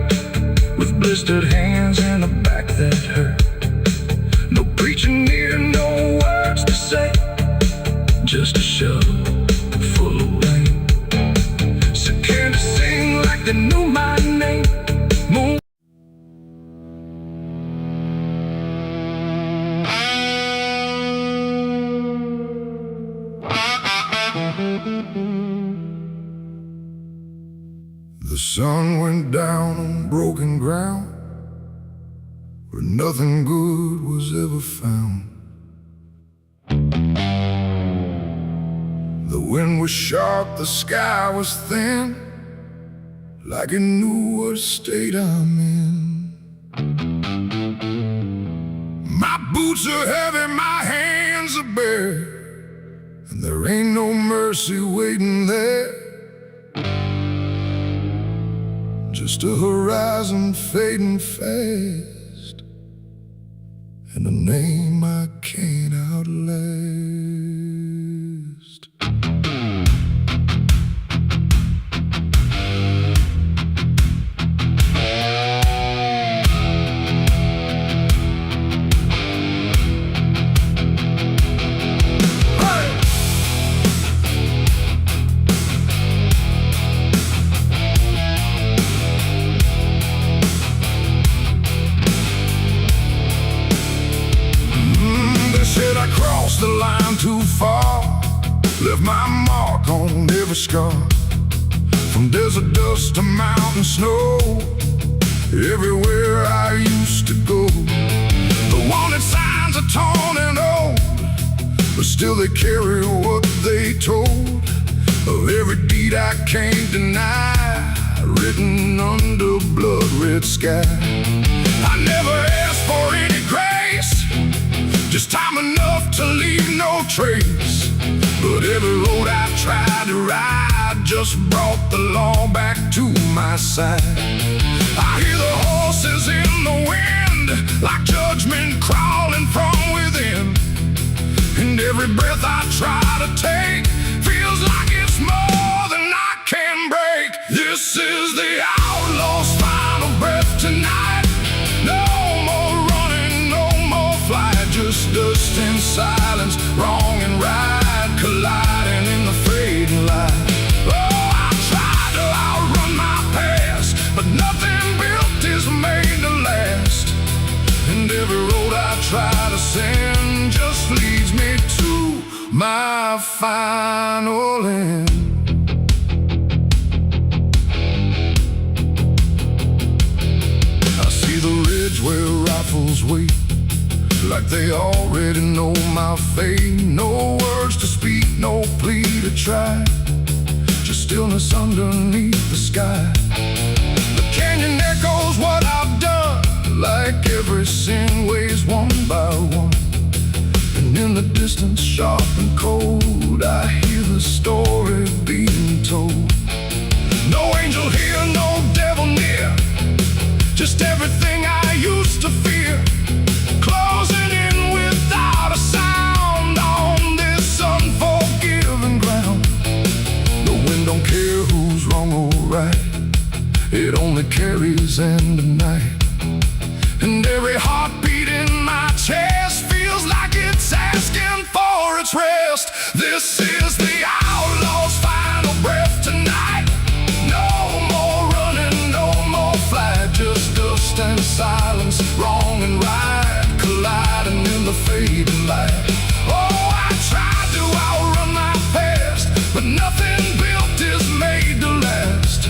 with blistered hands and a back that hurt. No preaching near, no words to say, just a shovel full of rain. Scared to sing like they knew my name. Moon. The sun went down on broken ground, where nothing good was ever found. The wind was sharp, the sky was thin, like it knew what state I'm in. My boots are heavy, my hands are bare, and there ain't no mercy waiting there. Just a horizon fading fast, and a name I can't outlast. The line too far, left my mark on every scar. From desert dust to mountain snow, everywhere I used to go. The wanted signs are torn and old, but still they carry what they told. Of every deed I can't deny, written under blood-red sky. I never asked for any grace, just time enough to leave no trace. But every road I tried to ride just brought the law back to my side. I hear the horses in the wind, like judgment crawling from within. And every breath I try to take feels like it's more than I can break. This is the outlaw's final breath tonight. No more running, no more flight, just dust and silence, wrong and right colliding in the fading light. Oh, I tried to outrun my past, but nothing built is made to last. And every road I try to send just leads me to my final end. I see the ridge where angels wait, like they already know my fate. No words to speak, no plea to try, just stillness underneath the sky. The canyon echoes what I've done, like every sin weighs one by one. And in the distance, sharp and cold, I hear the story being told. No angel here, no devil near, just everything I used to fear, closing in without a sound on this unforgiving ground. The wind don't care who's wrong or right, it only carries end of night. And every heartbeat in my chest feels like it's asking for its rest. This is the outlaw's final breath tonight. No more running, no more flight, just dust and silence, wrong and right, colliding in the fading light. Oh, I tried to outrun my past, but nothing built is made to last.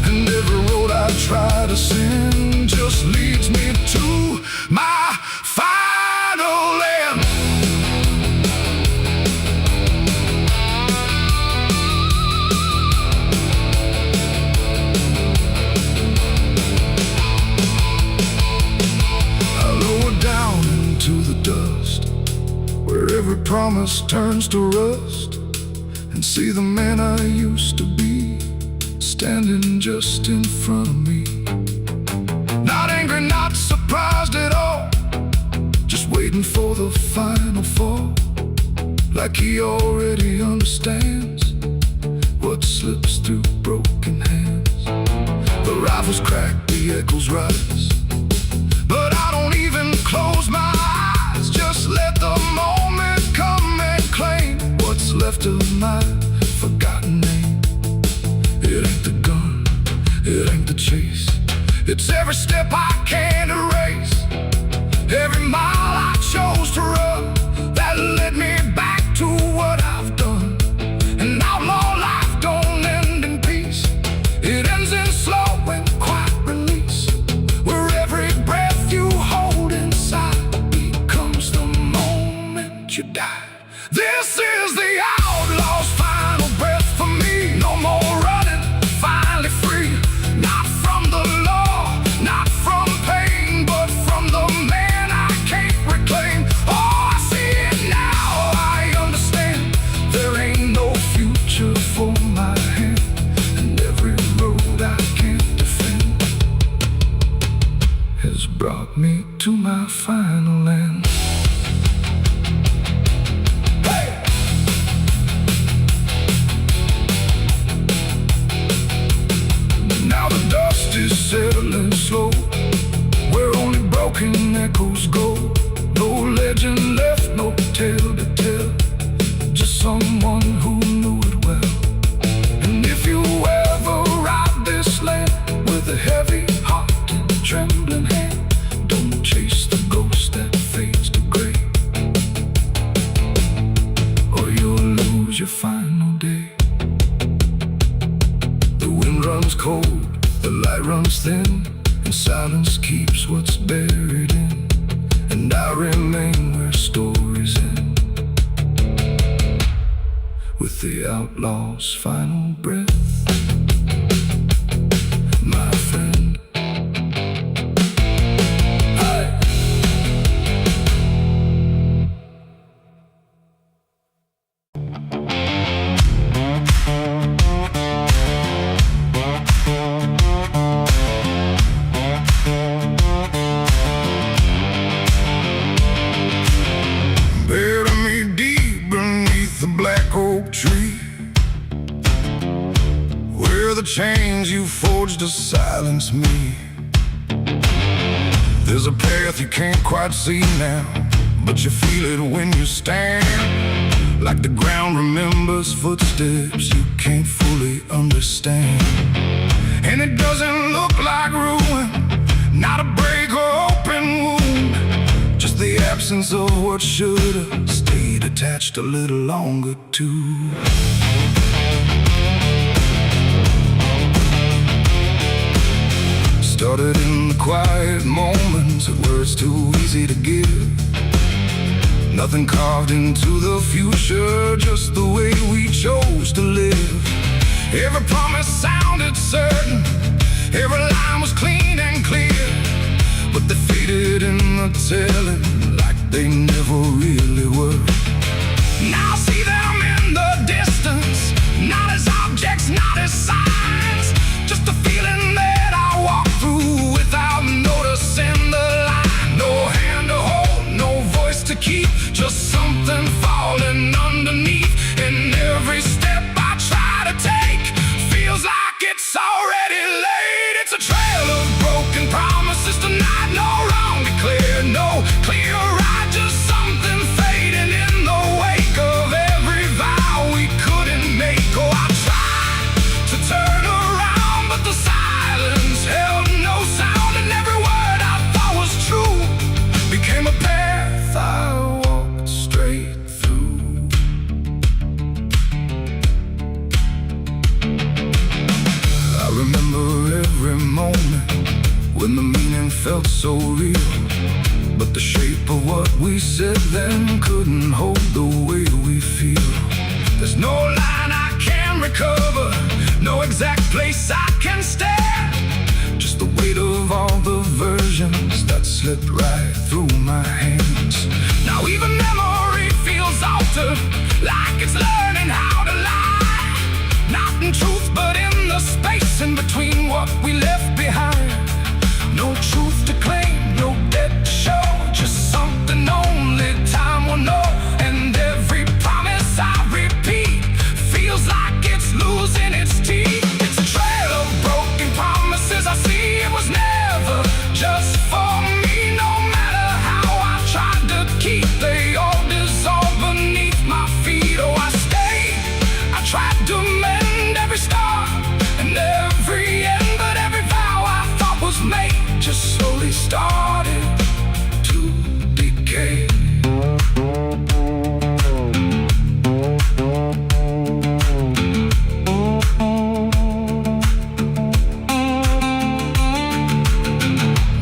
And every road I try to send just leads me to my final end. I lower down into the dust, where every promise turns to rust, and see the man I used to be standing just in front of me. Not angry, not surprised at all, just waiting for the final fall, like he already understands what slips through broken hands. The rifles crack, the echoes rise, but I don't even close my eyes. Just let the moment come and claim what's left of my forgotten name. It ain't the gun, it ain't the chase, it's every step I can't erase, every mile I chose to run that led me back to what I've done. An outlaw life don't end in peace, it ends in slow and quiet release, where every breath you hold inside becomes the moment you die. This is the outlaw's final breath for me. No more running, finally free, not from the law, not from pain, but from the man I can't reclaim. Oh, I see it now, I understand, there ain't no future for my hand, and every road I can't defend has brought me to my final end. Is settling slow, where only broken echoes go. No legend left, no tale to tell, just someone who knew it well. And if you ever ride this land with a heavy heart and trembling hand, don't chase the ghost that fades to gray, or you'll lose your final day. The wind runs cold, the light runs thin, and silence keeps what's buried in, and I remain where stories end, with the outlaw's final breath, my friend. The chains you forged to silence me. There's a path you can't quite see now, but you feel it when you stand, like the ground remembers footsteps you can't fully understand. And it doesn't look like ruin, not a break or open wound, just the absence of what should have stayed attached a little longer too. started in the quiet moments that words too easy to give. Nothing carved into the future, just the way we chose to live. Every promise sounded certain, every line was clean and clear, but they faded in the telling like they never really were. Now I see them in the distance, not as objects, not as signs, just a feeling that I walk through without noticing the line. No hand to hold, no voice to keep, just something falling underneath. And every step I try to take feels like it's already late. It's a trail of broken promises tonight, no wrong declared, no clear right, just something fading in the wake of every vow we couldn't make. Oh, I tried to turn around, but the silence held no sound, and every word I thought was true became a path I walked straight through. I remember every moment when the meaning felt so real, but the shape of what we said then couldn't hold the way we feel. There's no line I can recover, no exact place I can stand, just the weight of all the versions that slipped right through my hands. Now even memory feels altered, like it's learning how to lie, not in truth but in the space in between what we left behind. No truth to claim, no debt to show, just something only time will know. And every promise I repeat feels like it's losing its teeth. It's a trail of broken promises I see. It was never just for me, no matter how I tried to keep, they all dissolve beneath my feet. Oh, I stayed, I tried to mend every star and every end, but every vow I thought was made just slowly started to decay.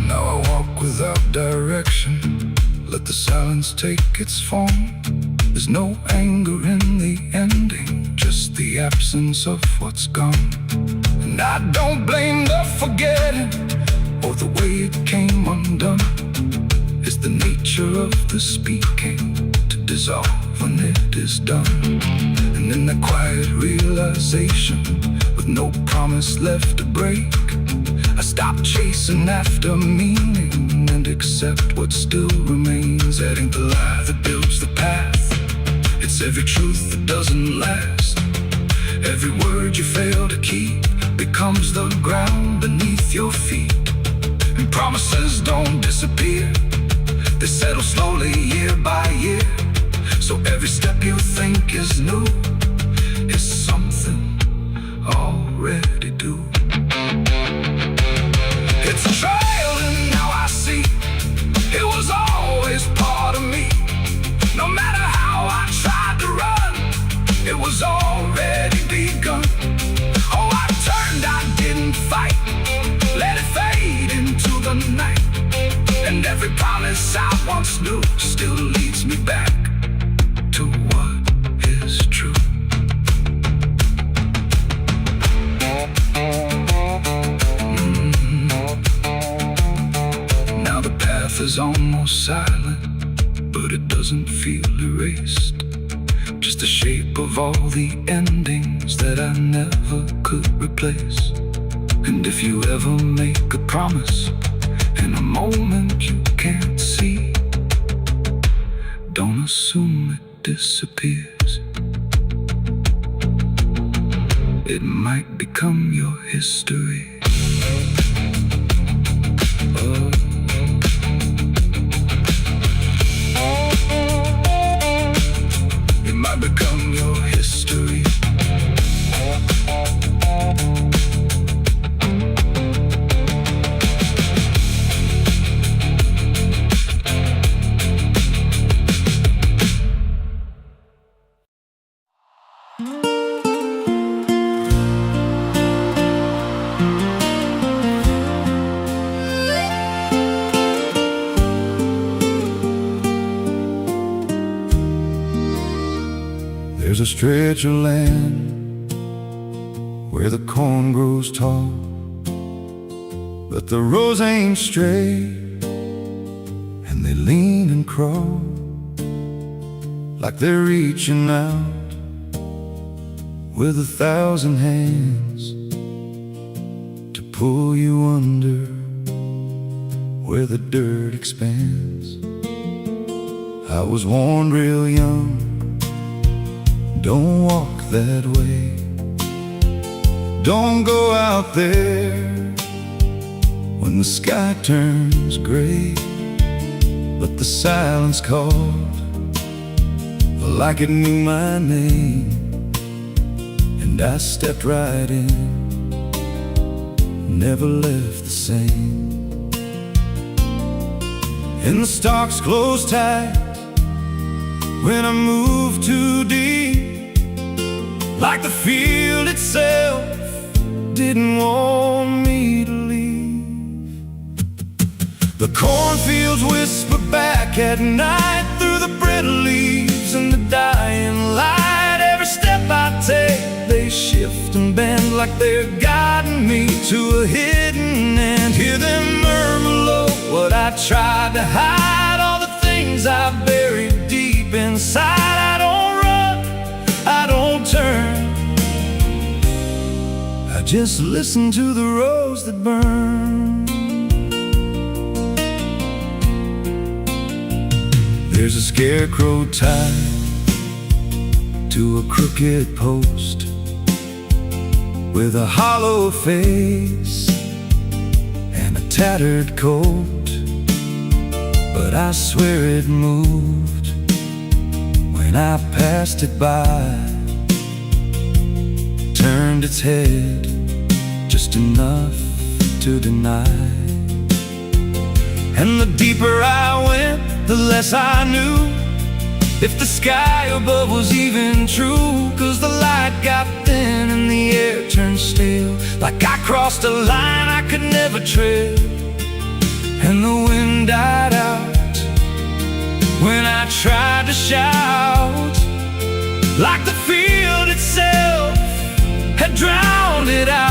Now I walk without direction, let the silence take its form. There's no anger in the ending, just the absence of what's gone. And I don't blame the forgetting or the way it came undone. It's the nature of the speaking to dissolve when it is done. And in that quiet realization, with no promise left to break, I stop chasing after meaning and accept what still remains. That ain't the lie that builds the path, it's every truth that doesn't last. Every word you fail to keep becomes the ground beneath your feet. And promises don't disappear, they settle slowly year by year. So every step you think is new is something already due. It's a trail and now I see it was always part of me. No matter how I tried to run, it was already begun. Oh, I turned, I didn't fight, let it fade into the night. And every promise I once knew still leads me back to what is true. Now the path is almost silent, but it doesn't feel erased. Just the shape of all the endings that I never could replace. And if you ever make a promise in a moment you can't see, don't assume it disappears. It might become your history. Oh. It might become your history. There's a stretch of land where the corn grows tall, but the rows ain't straight, and they lean and crawl like they're reaching out with 1,000 hands to pull you under where the dirt expands. I was warned real young, don't walk that way, don't go out there when the sky turns gray. But the silence called like it knew my name, and I stepped right in, never left the same. And the stalks closed tight when I moved too deep, like the field itself didn't want me to leave. The cornfields whisper back at night through the brittle leaves and the dying light. Every step I take, they shift and bend like they're guiding me to a hidden end. Hear them murmur low what I tried to hide, all the things I buried deep inside. I don't run, I don't turn, I just listen to the rows that burn. There's a scarecrow tied to a crooked post with a hollow face and a tattered coat, but I swear it moved when I passed it by, turned its head just enough to deny. And the deeper I went, the less I knew if the sky above was even true. 'Cause the light got thin and the air turned stale, like I crossed a line I could never tread. And the wind died out when I tried to shout, like the field itself had drowned it out.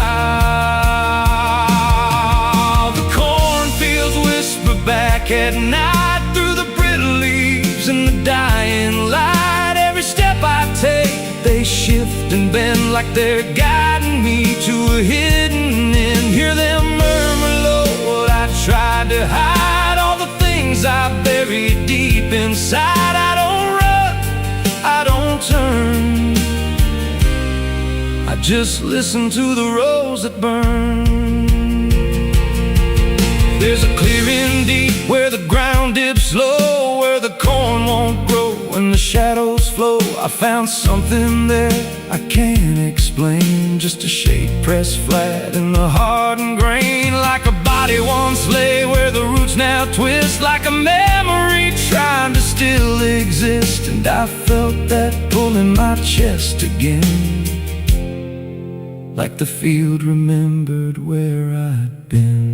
The cornfields whisper back at night through the brittle leaves and the dying light. Every step I take, they shift and bend like they're guiding me to a hidden end. Hear them murmur low what I tried to hide, all the things I buried deep inside. I don't run, I don't turn, I just listen to the rows that burn. There's a clearing deep where the ground dips low, where the corn won't grow and the shadows flow. I found something there I can't explain, just a shape pressed flat in the hardened grain, like a body once lay where the roots now twist, like a memory trying to still exist. And I felt that pull in my chest again, like the field remembered where I'd been.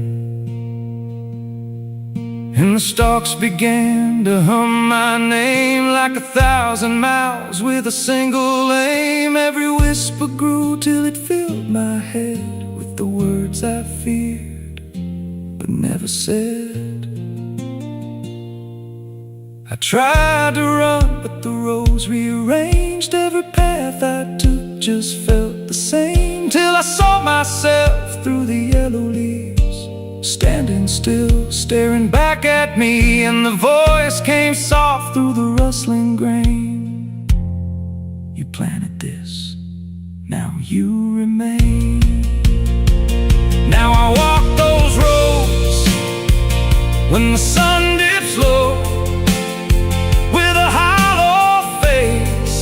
And the stalks began to hum my name like 1,000 miles with a single aim. Every whisper grew till it filled my head with the words I feared but never said. I tried to run, but the rows rearranged. Every path I took just felt the same, till I saw myself through the yellow leaves, standing still, staring back at me. And the voice came soft through the rustling grain: you planted this, now you remain. Now I walk those roads when the sun dips low, with a hollow face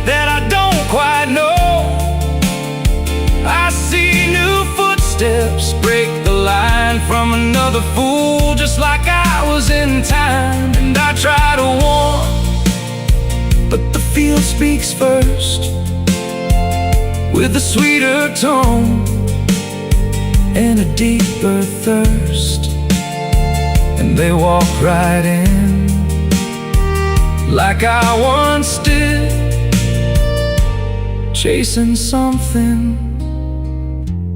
that I don't quite know. I see new footsteps break the line from another fool, just like I was in time. And I try to warn, but the field speaks first, with a sweeter tone and a deeper thirst. And they walk right in, like I once did, chasing something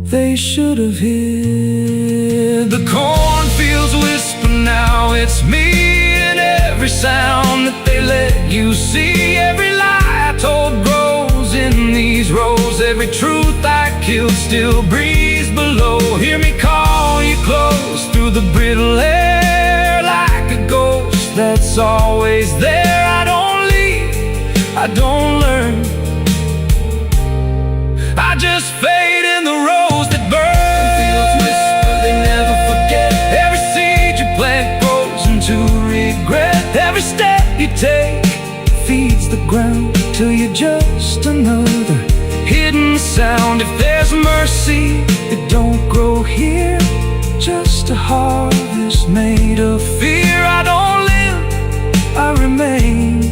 they should have hid. The cornfields whisper now, it's me, and every sound that they let you see. Every lie I told grows in these rows. Every truth I killed still breathes below. Hear me call you close through the brittle air, like a ghost that's always there. I don't leave, I don't learn, I just fade in the rose that burn. Fields whisper, they never forget. Every seed you plant grows into regret. Every step you take feeds the ground till you're just another hidden sound. If there's mercy, it don't grow here, just a harvest made of fear. I don't live, I remain,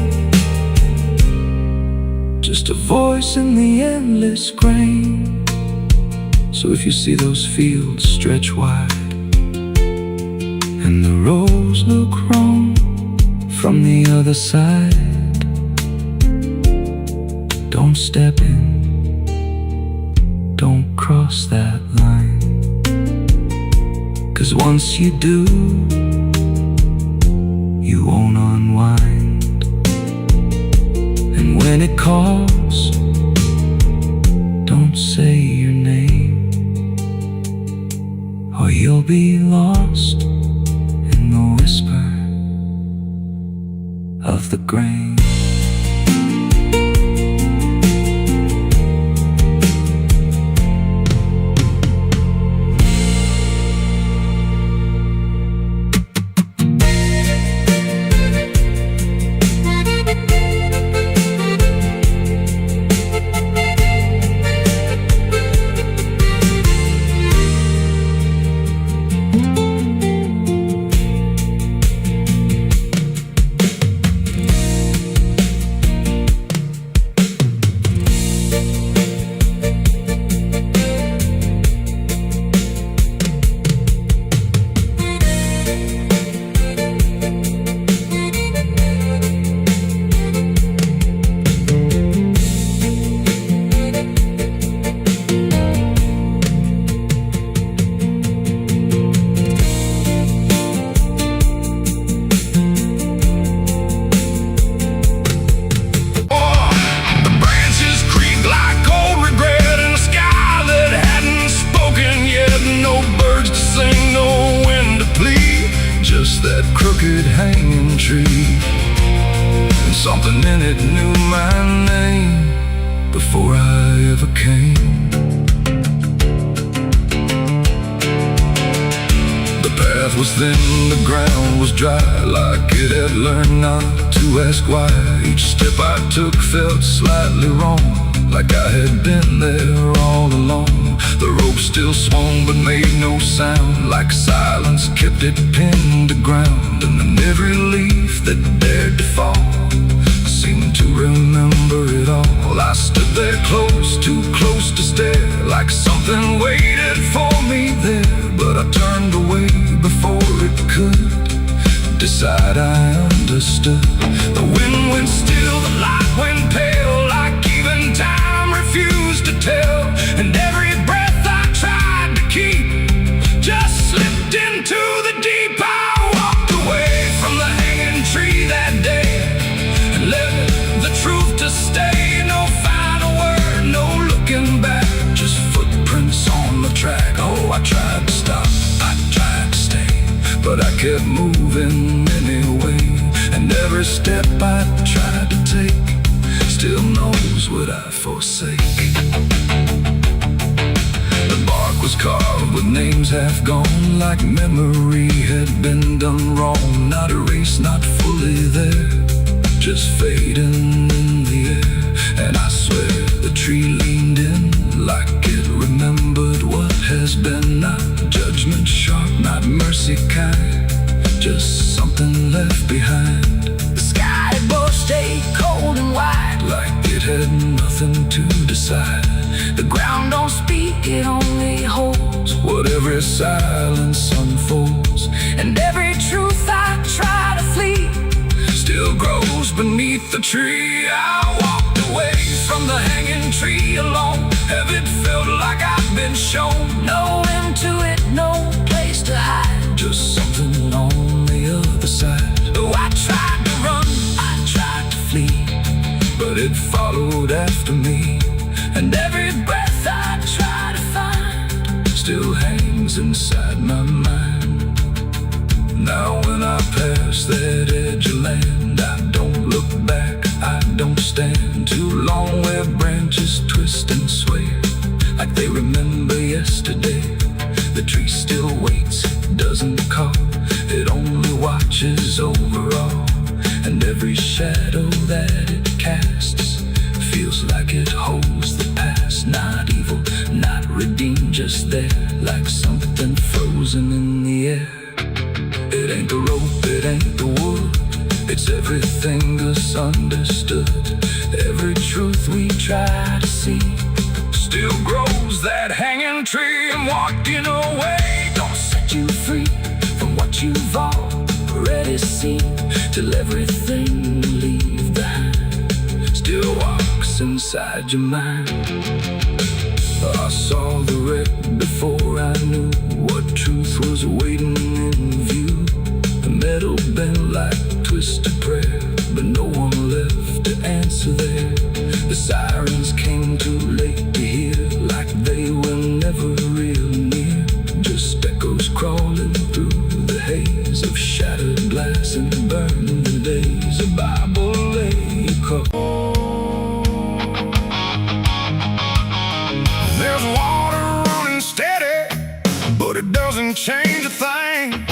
just a voice in the endless grain. So if you see those fields stretch wide and the rows look wrong from the other side, don't step in, don't cross that line. 'Cause once you do, you won't unwind. And when it calls, don't say your name, or you'll be lost in the whisper of the grain. That crooked hanging tree, and something in it knew my name before I ever came. The path was thin, the ground was dry, like it had learned not to ask why. Each step I took felt slightly wrong, like I had been there all along. The rope still swung but made no sound, like silence kept it pinned to ground. And then every leaf that dared to fall seemed to remember it all. I stood there close, too close to stare, like something waited for me there. But I turned away before it could decide I understood. The wind went still, the light went pale, like even time refused to tell. And every breath I tried to keep just slipped into the deep. I walked away from the hanging tree that day and left the truth to stay. No final word, no looking back, just footprints on the track. Oh, I tried to stop, I tried to stay, but I kept moving anyway. And every step I tried to take still knows what I forsake. The bark was carved with names half gone, like memory had been done wrong. Not erased, not fully there, just fading in the air. And I swear the tree leaned in, like it remembered what has been. Not judgment sharp, not mercy kind, just something left behind. The sky above stayed cold and wide, like it had nothing to decide. The ground don't speak, it only holds what every silence unfolds. And every truth I try to flee still grows beneath the tree. I walked away from from the hanging tree alone. Have it felt like I've been shown? No end to it, no place to hide. Just something on the other side. Oh, I tried to run, I tried to flee, but it followed after me. and every breath I try to find still hangs inside my mind. Now when I pass that edge of land, I don't look back, I don't stand too long where branches twist and sway like they remember yesterday. The tree still waits, doesn't call, it only watches over all. And every shadow that it casts feels like it holds the past. Not evil, not redeemed, just there, like something frozen in the air. It ain't the rope, it ain't the wood, it's everything misunderstood. Every truth we try to see still grows that hanging tree, and walking away don't set you free from what you've already seen, till everything you leave behind still walks inside your mind. I saw the wreck before I knew what truth was waiting in view. The metal bent like twisted prayer, but no one left to answer there. The sirens came too late to hear, like they were never real near. Just echoes crawling through the haze of shattered glass and burning days. A Bible lay across. There's water running steady, but it doesn't change a thing.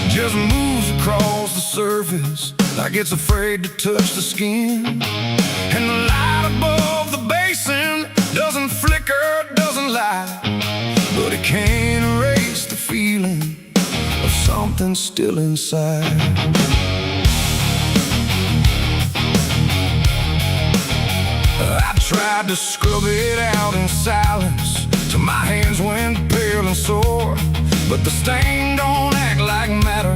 Just moves across the surface like it's afraid to touch the skin. And the light above the basin doesn't flicker, doesn't lie, but it can't erase the feeling of something still inside. I tried to scrub it out in silence till my hands went pale and sore, but the stain don't act like matter,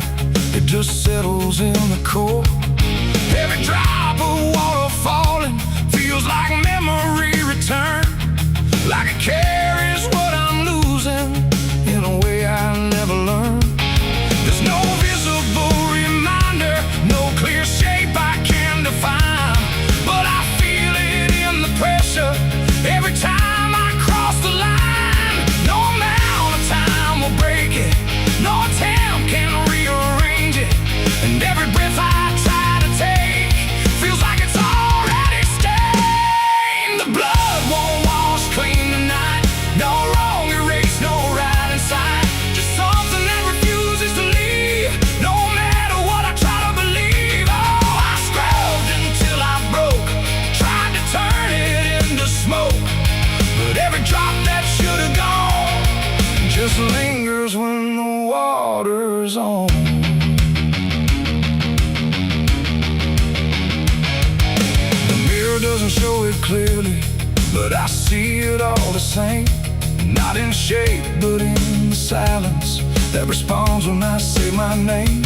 it just settles in the core. Every drop of water falling feels like memory return, like it carries what I'm losing in a way I never learned. There's no visible reminder, no clear shape I can define, but I feel it in the pressure every time I cross the line. No amount of time will break it, no attempt can rearrange it, and every breath I try to take feels like it's already stained. The blood won't wash clean tonight, no wrong erased, no right inside, just something that refuses to leave, no matter what I try to believe. Oh, I scrubbed until I broke, tried to turn it into smoke, but every drop that should have gone just lingers when the water's on. The mirror doesn't show it clearly, but I see it all the same. Not in shape, but in the silence that responds when I say my name.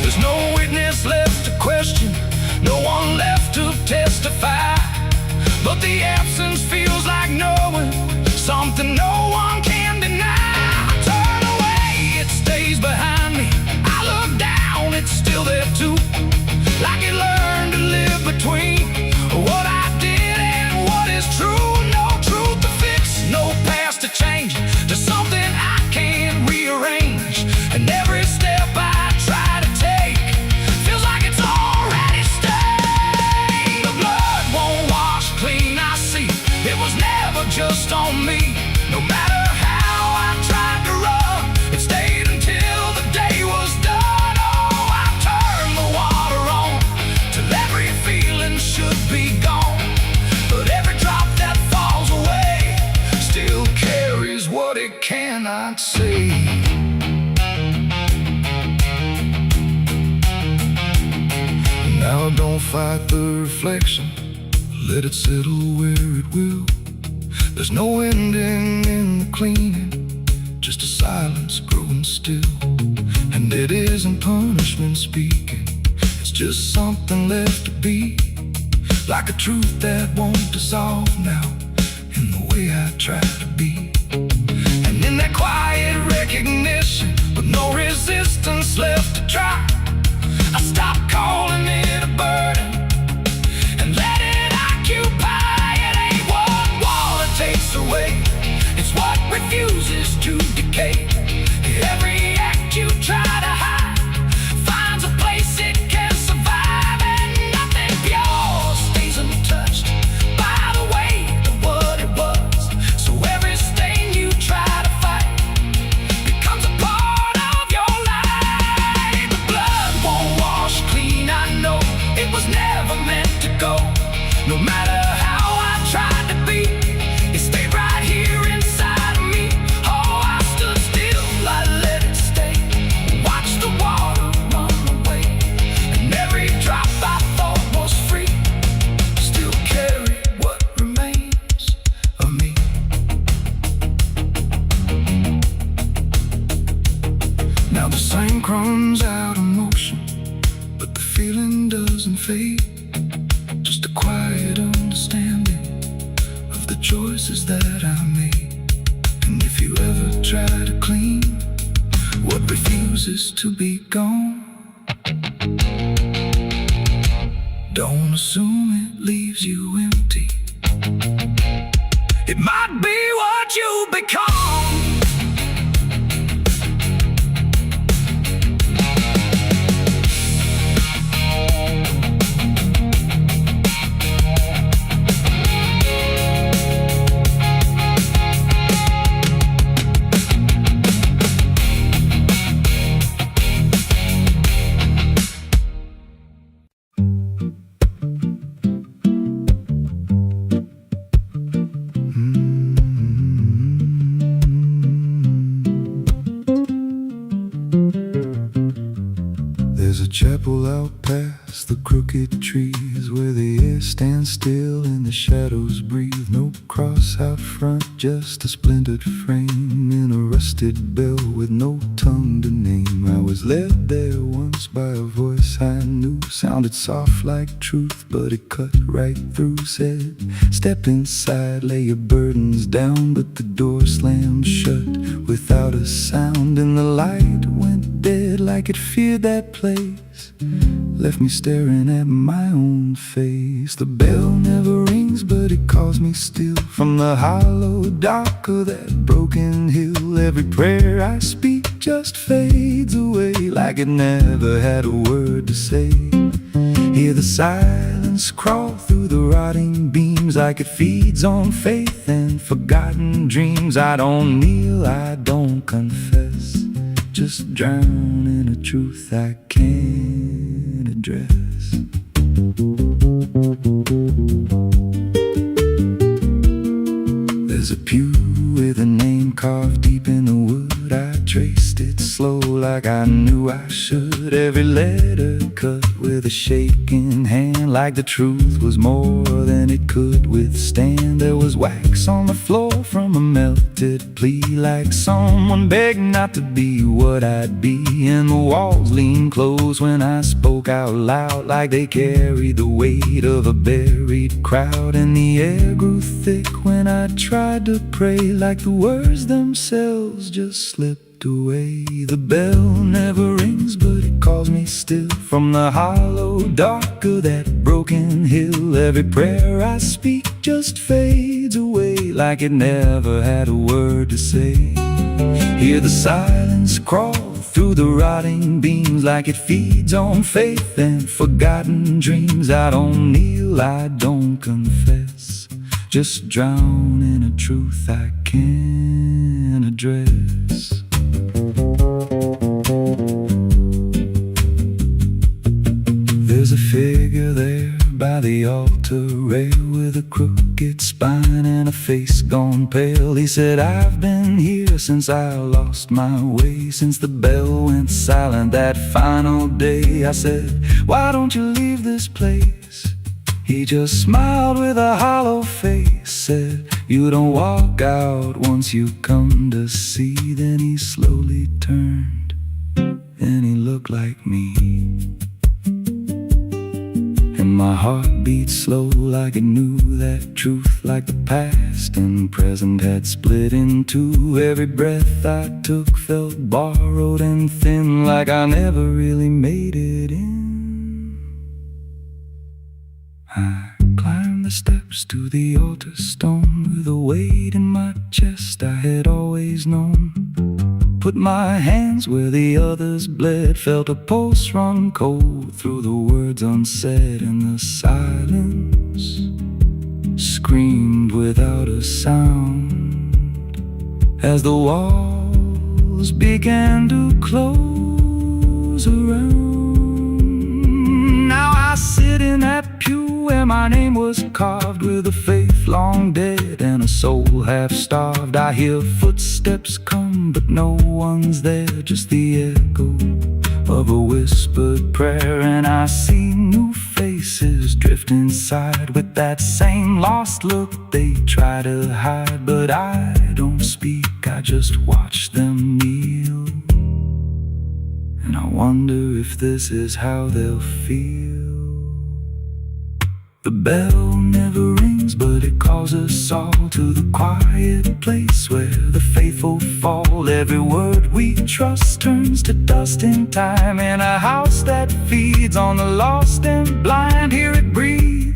There's no witness left to question, no one left to testify, but the absence feels like knowing something no one can deny. I turn away, it stays behind me. I look down, it's still there too, like it learned to live between what I did and what is true. No truth to fix, no past to change, there's something I can't rearrange, and every step I try to take feels like it's already stained. The blood won't wash clean, I see it was never just on me. No matter how I tried to run, it stayed until the day was done. Oh, I turned the water on till every feeling should be gone, but every drop that falls away still carries what it cannot see. Now don't fight the reflection, let it settle where it will. There's no ending in the cleaning, just a silence growing still. And it isn't punishment speaking, it's just something left to be, like a truth that won't dissolve now, in the way I try to be. And in that quiet recognition, with no resistance left to try, I stop calling it a burden and let it occupy. It ain't what wall it takes away, it's what refuses to decay. Every act you try to hide finds a place it can survive, and nothing pure stays untouched by the weight of what it was. So every stain you try to fight becomes a part of your life. The blood won't wash clean, I know it was never meant to go. No matter how I tried to be, it stayed right here inside of me. Oh, I stood still, I let it stay, watched the water run away, and every drop I thought was free still carried what remains of me. Now the sink runs out of motion, but the feeling doesn't fade. Just a quiet understanding of the choices that I made. And if you ever try to clean what refuses to be gone, don't assume it leaves you empty. It might be what you become. There's a chapel out past the crooked trees, where the air stands still and the shadows breathe. No cross out front, just a splintered frame in a rusted bell with no tongue to name. I was led there once by a voice I knew, sounded soft like truth, but it cut right through. Said, step inside, lay your burdens down, but the door slammed shut without a sound, and the light went dead like it feared that place, left me staring at my own face. The bell never rings, but it calls me still from the hollow dark of that broken hill. Every prayer I speak just fades away like it never had a word to say. Hear the silence crawl through the rotting beams like it feeds on faith and forgotten dreams. I don't kneel, I don't confess, just drown in a truth I can't address. There's a pew with a name carved deep in the wood. I traced it slow like I knew I should. Every letter cut with a shaking hand, like the truth was more than it could withstand. There was wax on the floor from a melted plea, like someone begged not to be what I'd be. And the walls leaned close when I spoke out loud, like they carried the weight of a buried crowd. And the air grew thick when I tried to pray, like the words themselves just slipped away. The bell never rings, but it calls me still from the hollow dark of that broken hill. Every prayer I speak just fades away like it never had a word to say. Hear the silence crawl through the rotting beams like it feeds on faith and forgotten dreams. I don't kneel, I don't confess, just drown in a truth I can't address. There's a figure there by the altar rail with a crooked spine and a face gone pale. He said, I've been here since I lost my way, since the bell went silent that final day. I said, why don't you leave this place? He just smiled with a hollow face, said, you don't walk out once you come to see. Then he slowly turned and he looked like me, and my heart beat slow like it knew that truth, like the past and present had split in two. Every breath I took felt borrowed and thin, like I never really made it in. I climbed the steps to the altar stone with a weight in my chest I had always known. Put my hands where the others bled, felt a pulse run cold through the words unsaid, and the silence screamed without a sound as the walls began to close around. Now I sit in that pew where my name was carved, with a faith long dead and a soul half starved. I hear footsteps come, but no one's there, just the echo of a whispered prayer. And I see new faces drift inside with that same lost look they try to hide. But I don't speak, I just watch them kneel, and I wonder if this is how they'll feel. The bell never rings, but it calls us all to the quiet place where the faithful fall. Every word we trust turns to dust in time, in a house that feeds on the lost and blind. Hear it breathe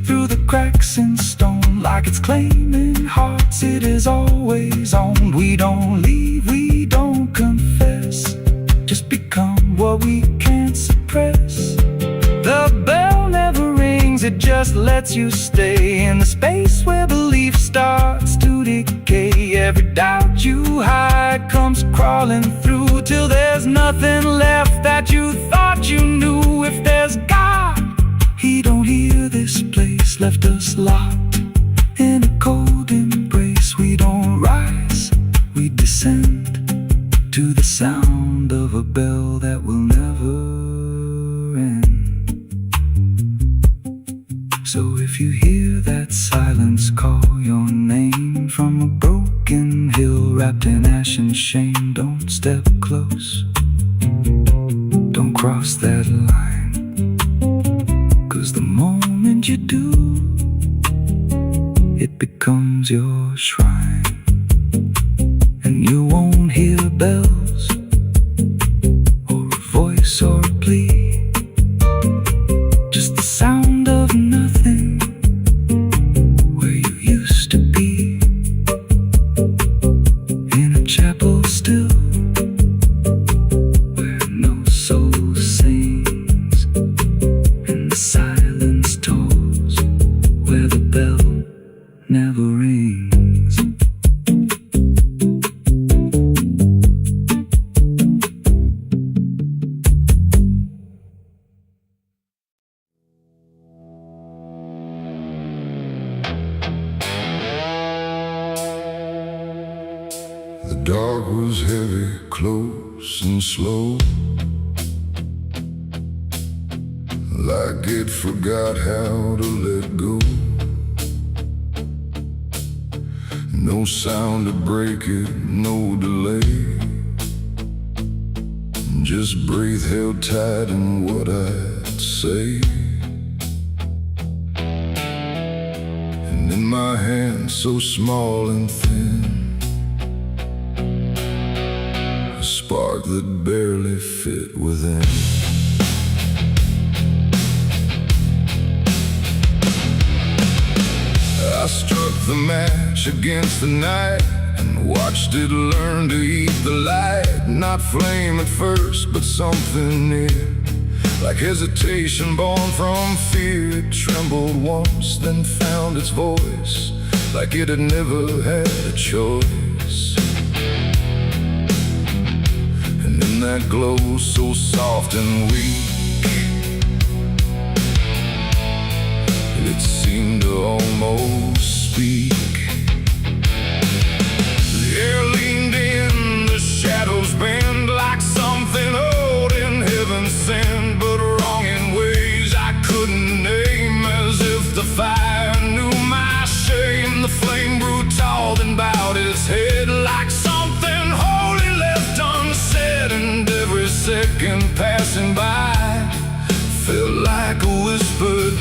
through the cracks in stone, like it's claiming hearts it is always owned. We don't leave, we don't confess, just become what we can't suppress. The bell never rings, it just lets you stay in the space where belief starts to decay. Every doubt you hide comes crawling through, till there's nothing left that you thought you knew. If there's God, He don't hear this place, left us locked in a cold embrace. We don't rise, we descend to the sound of a bell that will never end. So if you hear that silence call your name from a broken hill wrapped in ash and shame, don't step close, don't cross that line, 'cause the moment you do, it becomes your shrine. And you won't hear bells or a voice or a plea, just the sound of nothing where you used to be, in a chapel still where no soul sings, and the silence tolls where the bell never rings. The dark was heavy, close and slow, like it forgot how to let go. No sound to break it, no delay, just breath held tight in what I'd say. And in my hand, so small and thin, a spark that barely fit within. I struck the match against the night and watched it learn to eat the light. Not flame at first, but something near, like hesitation born from fear. It trembled once, then found its voice, like it had never had a choice. And in that glow so soft and weak, it seemed to almost speak. The air leaned in, the shadows bend, like something old in heaven sent, but wrong in ways I couldn't name. As if the fire knew my shame, the flame grew tall, then bowed its head, like something holy left unsaid. And every second passing by felt like a whispered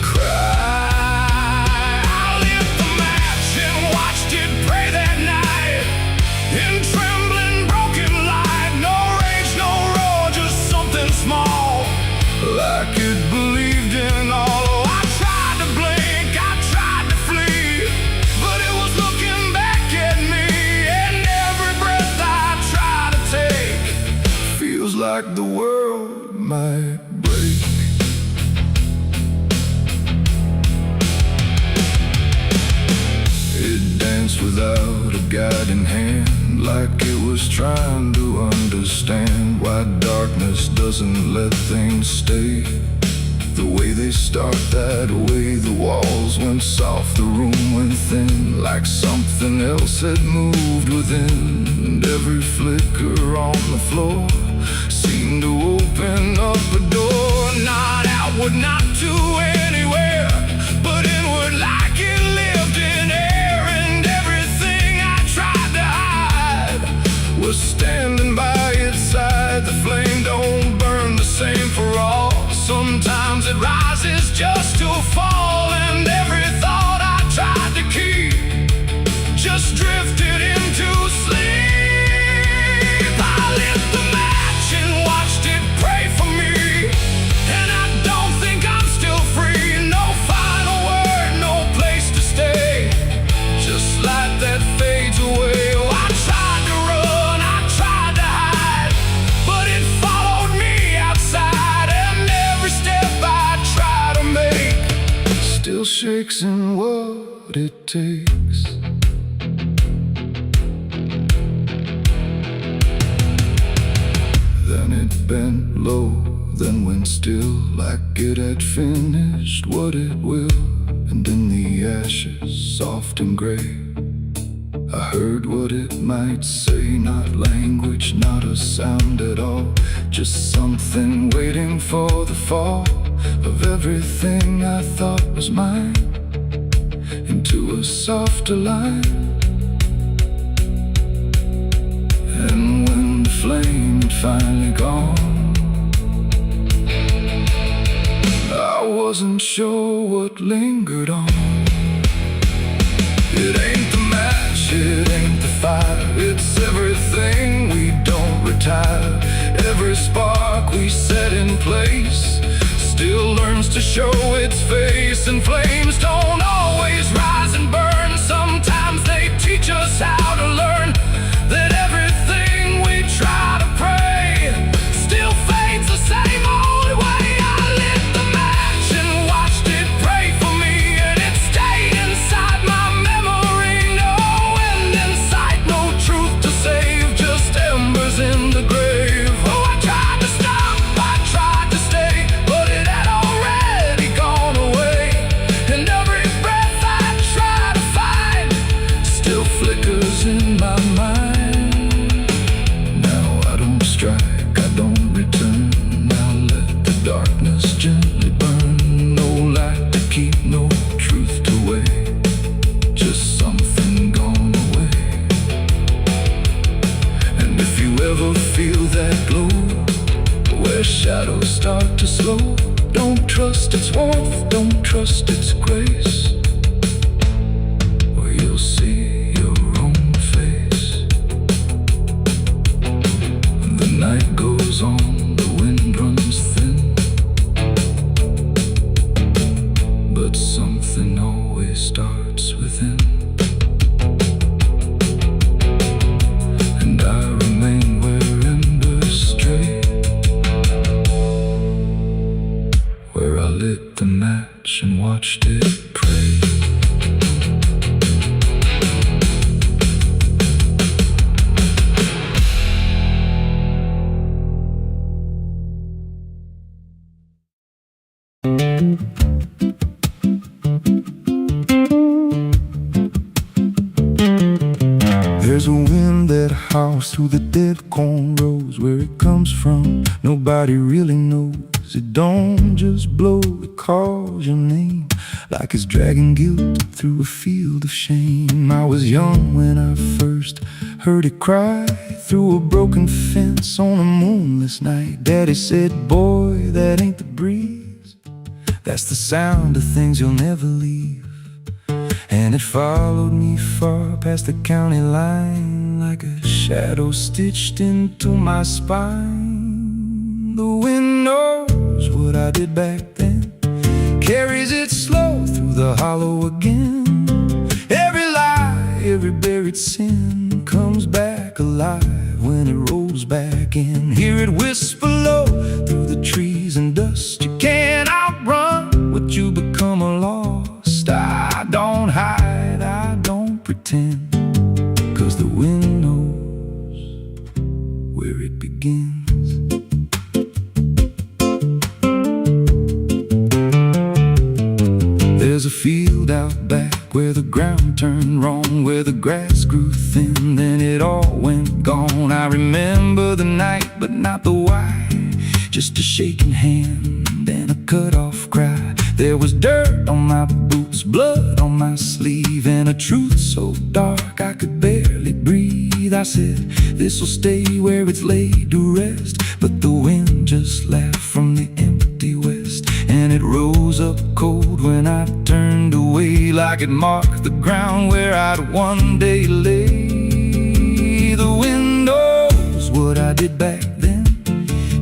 might break. It danced without a guiding hand, like it was trying to understand why darkness doesn't let things stay the way they start. That way the walls went soft, the room went thin, like something else had moved within. And every flicker on the floor seemed to open up a door, not outward, not to anywhere, but inward, like it lived in air. And everything I tried to hide was standing by its side. The flame don't burn the same for all. Sometimes it rises just to fall, and every thought I tried to keep just drifted into sleep. I lit the match and watched it pray for me, and I don't think I'm still free. No final word, no place to stay, just light that fades away. Oh, I tried to run, I tried to hide, but it followed me outside, and every step I try to make still shakes in what it takes. Then it bent low, then went still, like it had finished what it will. And in the ashes, soft and gray, I heard what it might say. Not language, not a sound at all, just something waiting for the fall of everything I thought was mine into a softer line. And when the flame had finally gone, I wasn't sure what lingered on. It ain't the match, it ain't the fire, it's everything we don't retire. Every spark we set in place still learns to show its face. And flames don't always rise and burn, sometimes they teach us how to learn that everything we try to pray still fades the same old way. I lit the match and watched it pray for me, and it stayed inside my memory. No end in sight, no truth to save, just embers in the grave. Oh, I tried to stop, I tried to stay, but it had already gone away. And every breath I try to find still flickers in my mind. Now I don't strike, I don't return, I let the darkness gently burn. No light to keep, no truth to weigh, just something gone away. And if you ever feel that glow, where shadows start to slow, don't trust its warmth, don't trust its grace, or you'll see your own face. The night goes on, the wind runs thin, but something always starts within. And I remain where embers stray, where I lit the match and watched it pray. There's a wind that howls through the dead corn rows. Where it comes from, nobody really knows. It don't just blow, it calls your name, like it's dragging guilt through a field of shame. I was young when I first heard it cry through a broken fence on a moonless night. Daddy said, boy, that ain't the breeze, that's the sound of things you'll never leave. And it followed me far past the county line, like a shadow stitched into my spine. The wind knows what I did back then, carries it slow through the hollow again. Every lie, every buried sin comes back alive when it rolls back in. Hear it whisper low through the out back where the ground turned wrong, where the grass grew thin, then it all went gone. I remember the night, but not the why. Just a shaking hand and a cut-off cry. There was dirt on my boots, blood on my sleeve, and a truth so dark I could barely breathe. I said, this'll stay where it's laid to rest. But the wind just laughed from the empty west, and it rose up cold when I turned away, like it marked the ground where I'd one day lay. The wind knows what I did back then,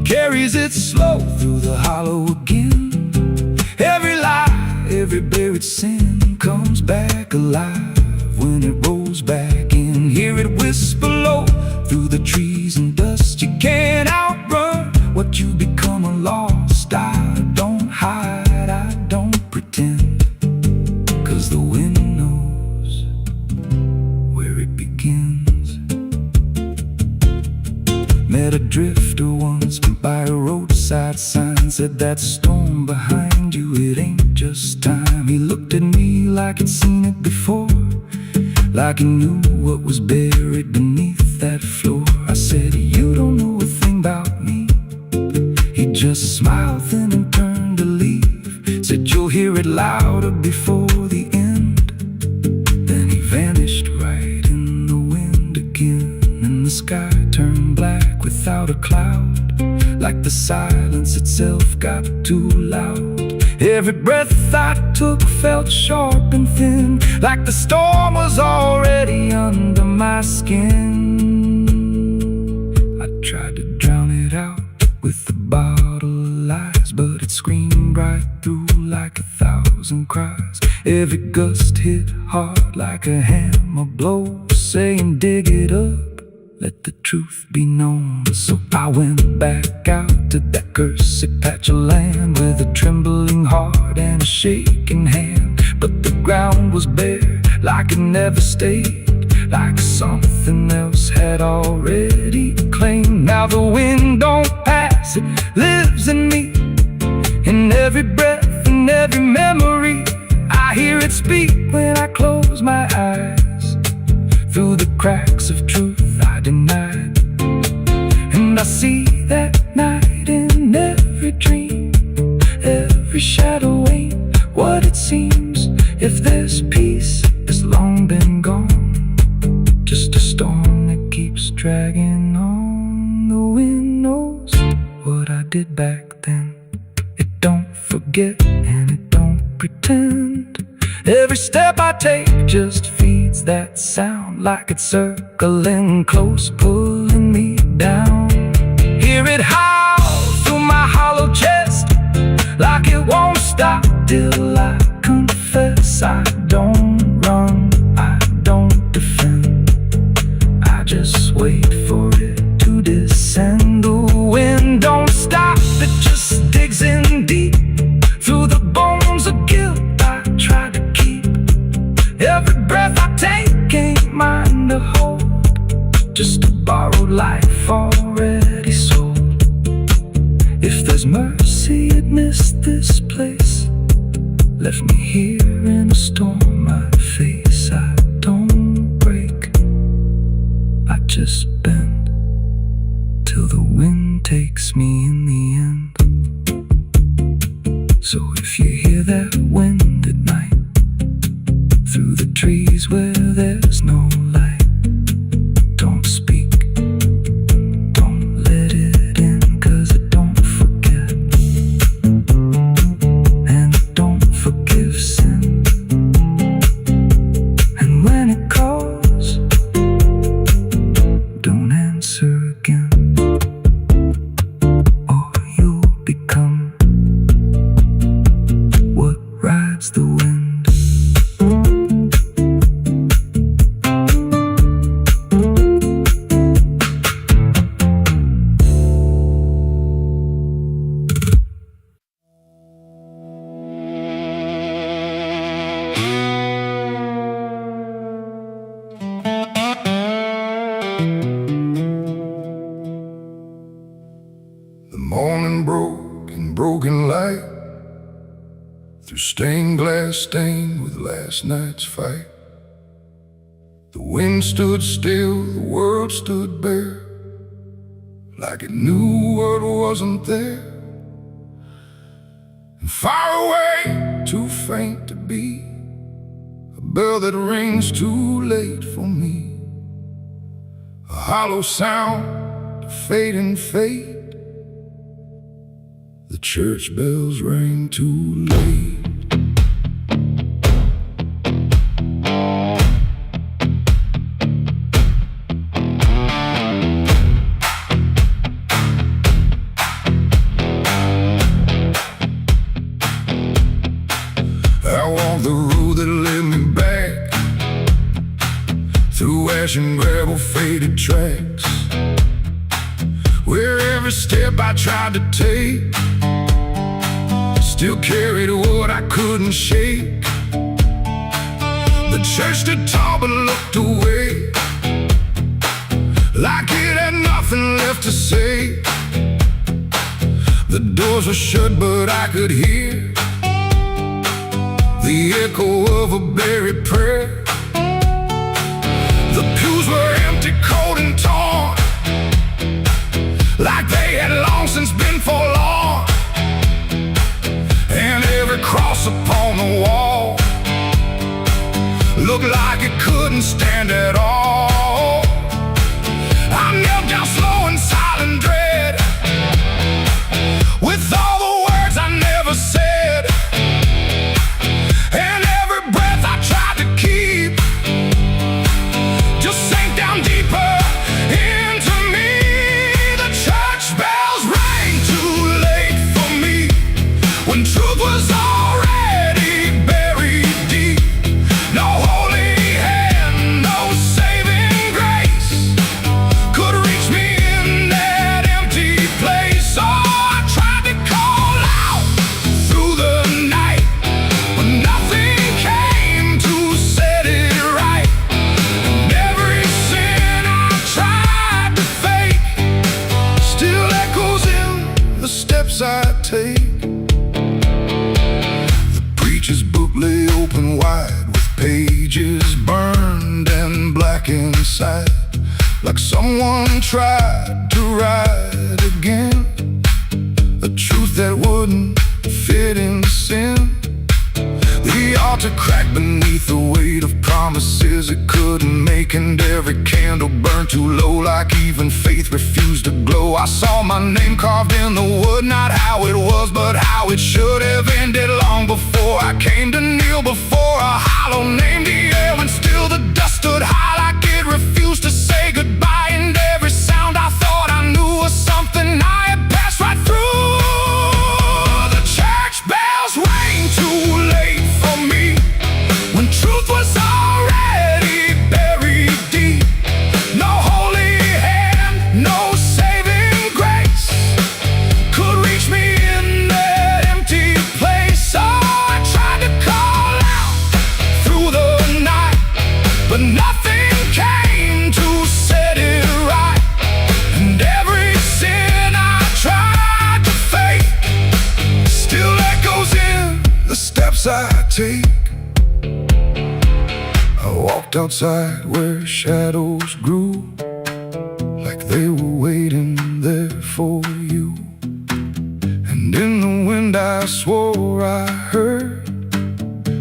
carries it slow through the hollow again. Every lie, every buried sin comes back alive when it rolls back in. Hear it whisper low through the trees and dust. You can't outrun what you become lost. I don't hide, I don't pretend, 'cause the wind knows where it begins. Met a drifter once by a roadside sign, said that storm behind you, it ain't just time. He looked at me like he'd seen it before, like he knew what was buried beneath that floor. I said, you don't know a thing about me. He just smiled then and turned to leave, said, you'll hear it louder before the end. Then he vanished right in the wind again, and the sky turned black without a cloud, like the silence itself got too loud. Every breath I took felt sharp and thin, like the storm was already under my skin. I tried to drown it out with a bottle of lies, but it screamed right through like 1,000 cries. Every gust hit hard like a hammer blow, saying dig it up, let the truth be known. So I went back out to that cursed patch of land with a trembling heart and a shaking hand. But the ground was bare, like it never stayed, like something else had already claimed. Now the wind don't pass, it lives in me, in every breath and every memory. I hear it speak when I close my eyes, through the cracks of truth I denied. And I see that night in every dream, every shadow ain't what it seems. If there's peace, it's long been gone, just a storm that keeps dragging on. The wind knows what I did back then. It don't forget and it don't pretend. Every step I take just feeds that sound, like it's circling close, pulling me down. Hear it howl through my hollow chest, like it won't stop till I confess. I don't run, I don't defend, I just wait for it to descend. The wind don't stop, it just digs in deep, through the bones of guilt I try to keep. Every breath I take ain't mine to hold, just a borrowed life already sold. If there's mercy, it missed this place, left me here in a storm I face. I don't break, I just bend, till the wind takes me in the end. So if you hear that wind at night, through the trees where there's no light, don't speak, don't let it in, 'cause it don't forget, and it don't forgive sin. And when it calls, don't answer again, or you'll become what rides the wind. The morning broke in broken light, through stained glass stained with last night's fight. The wind stood still, the world stood bare, like it knew what wasn't there. And far away, too faint to be, a bell that rings too late for me, a hollow sound, a fading fate. The church bells rang too late. I walked the road that led me back, through ash and gravel faded tracks, where every step I tried to take still carried what I couldn't shake. The church stood tall but looked away, like it had nothing left to say. The doors were shut but I could hear the echo of a buried prayer. The pews were empty, cold and torn, like they had long since been forlorn. And every cross upon the wall looked like it couldn't stand at all. I knelt down slow in silent dread, with all the words I never said. And every breath I tried to keep just sank down deeper into me. The church bells rang too late for me, when truth was already buried deep. No holy hand, no saving grace could reach me in that empty place. Oh, I tried to call out through the night, but nothing came to set it right. And every sin I tried to fake still echoes in the steps I take. The preacher's book lay open wide, with pages burned and black inside, like someone tried to write again a truth that wouldn't fit in sin. The altar cracked beneath the weight of promises it couldn't make, and every candle burned too low, like even faith refused to glow. I saw my name carved in the wood, not how it was, but how it should have ended long before I came to kneel before a hollow named the air, when still the dust stood high, like it refused to say goodbye. And every sound I thought I knew was something I had passed right through. The church bells rang too late for me, when truth was already buried deep. No holy hand, no saving grace could reach me in that empty place. Oh, I tried to call out through the night, but nothing came to set it right. And every sin I tried to fake still echoes in the steps I take. I walked outside where shadows grew, like they were waiting there for you. And in the wind I swore I heard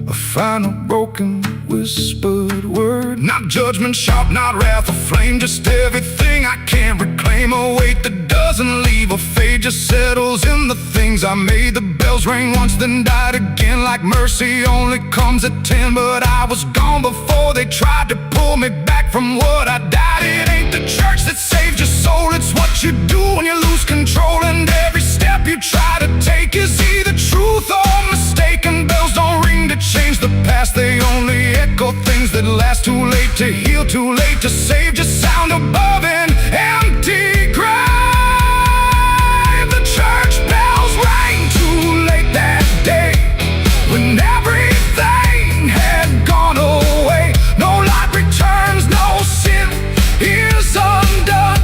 a final broken whispered word. Not judgment sharp, not wrath or flame, just everything I can't reclaim. A weight that doesn't leave a fade, just settles in the things I made. The bells rang once then died again, like mercy only comes at 10. But I was gone before they tried to pull me back from what I died. It ain't the church that saved your soul, it's what you do when you lose control. And every step you try to take is either truth or mistaken. Bells don't ring to change the past, they only echo things that last. Too late to heal, too late to save, just sound above an empty grave. The church bells rang too late that day, when everything had gone away. No light returns, no sin is undone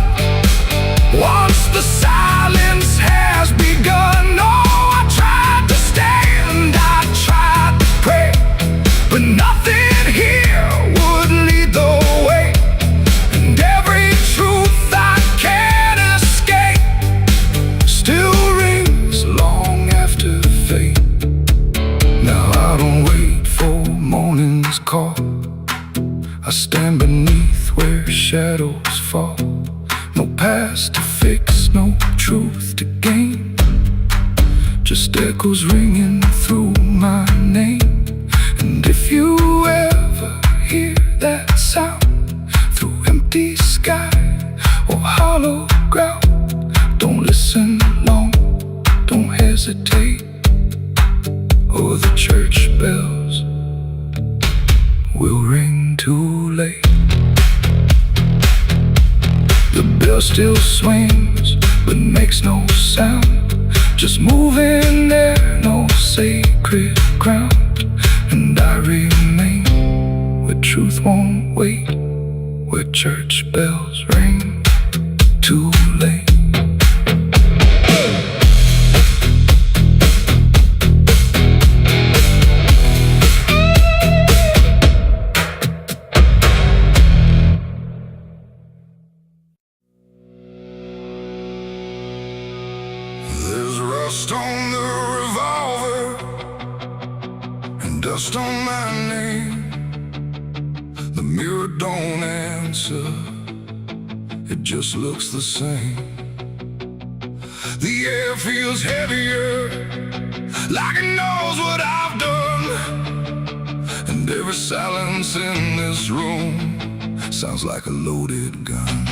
once the silence has begun. Oh, I tried to stand, I tried stand beneath where shadows fall. No past to fix, no truth to gain. Just echoes ringing through my name. And if you ever hear that sound through empty sky or hollow ground, don't listen long, don't hesitate, or the church bells will ring too late. The bell still swings but makes no sound, just moving there, no sacred ground. And I remain where truth won't wait, where church bells ring too late. There's rust on the revolver and dust on my name. The mirror don't answer, it just looks the same. The air feels heavier, like it knows what I've done. And every silence in this room sounds like a loaded gun.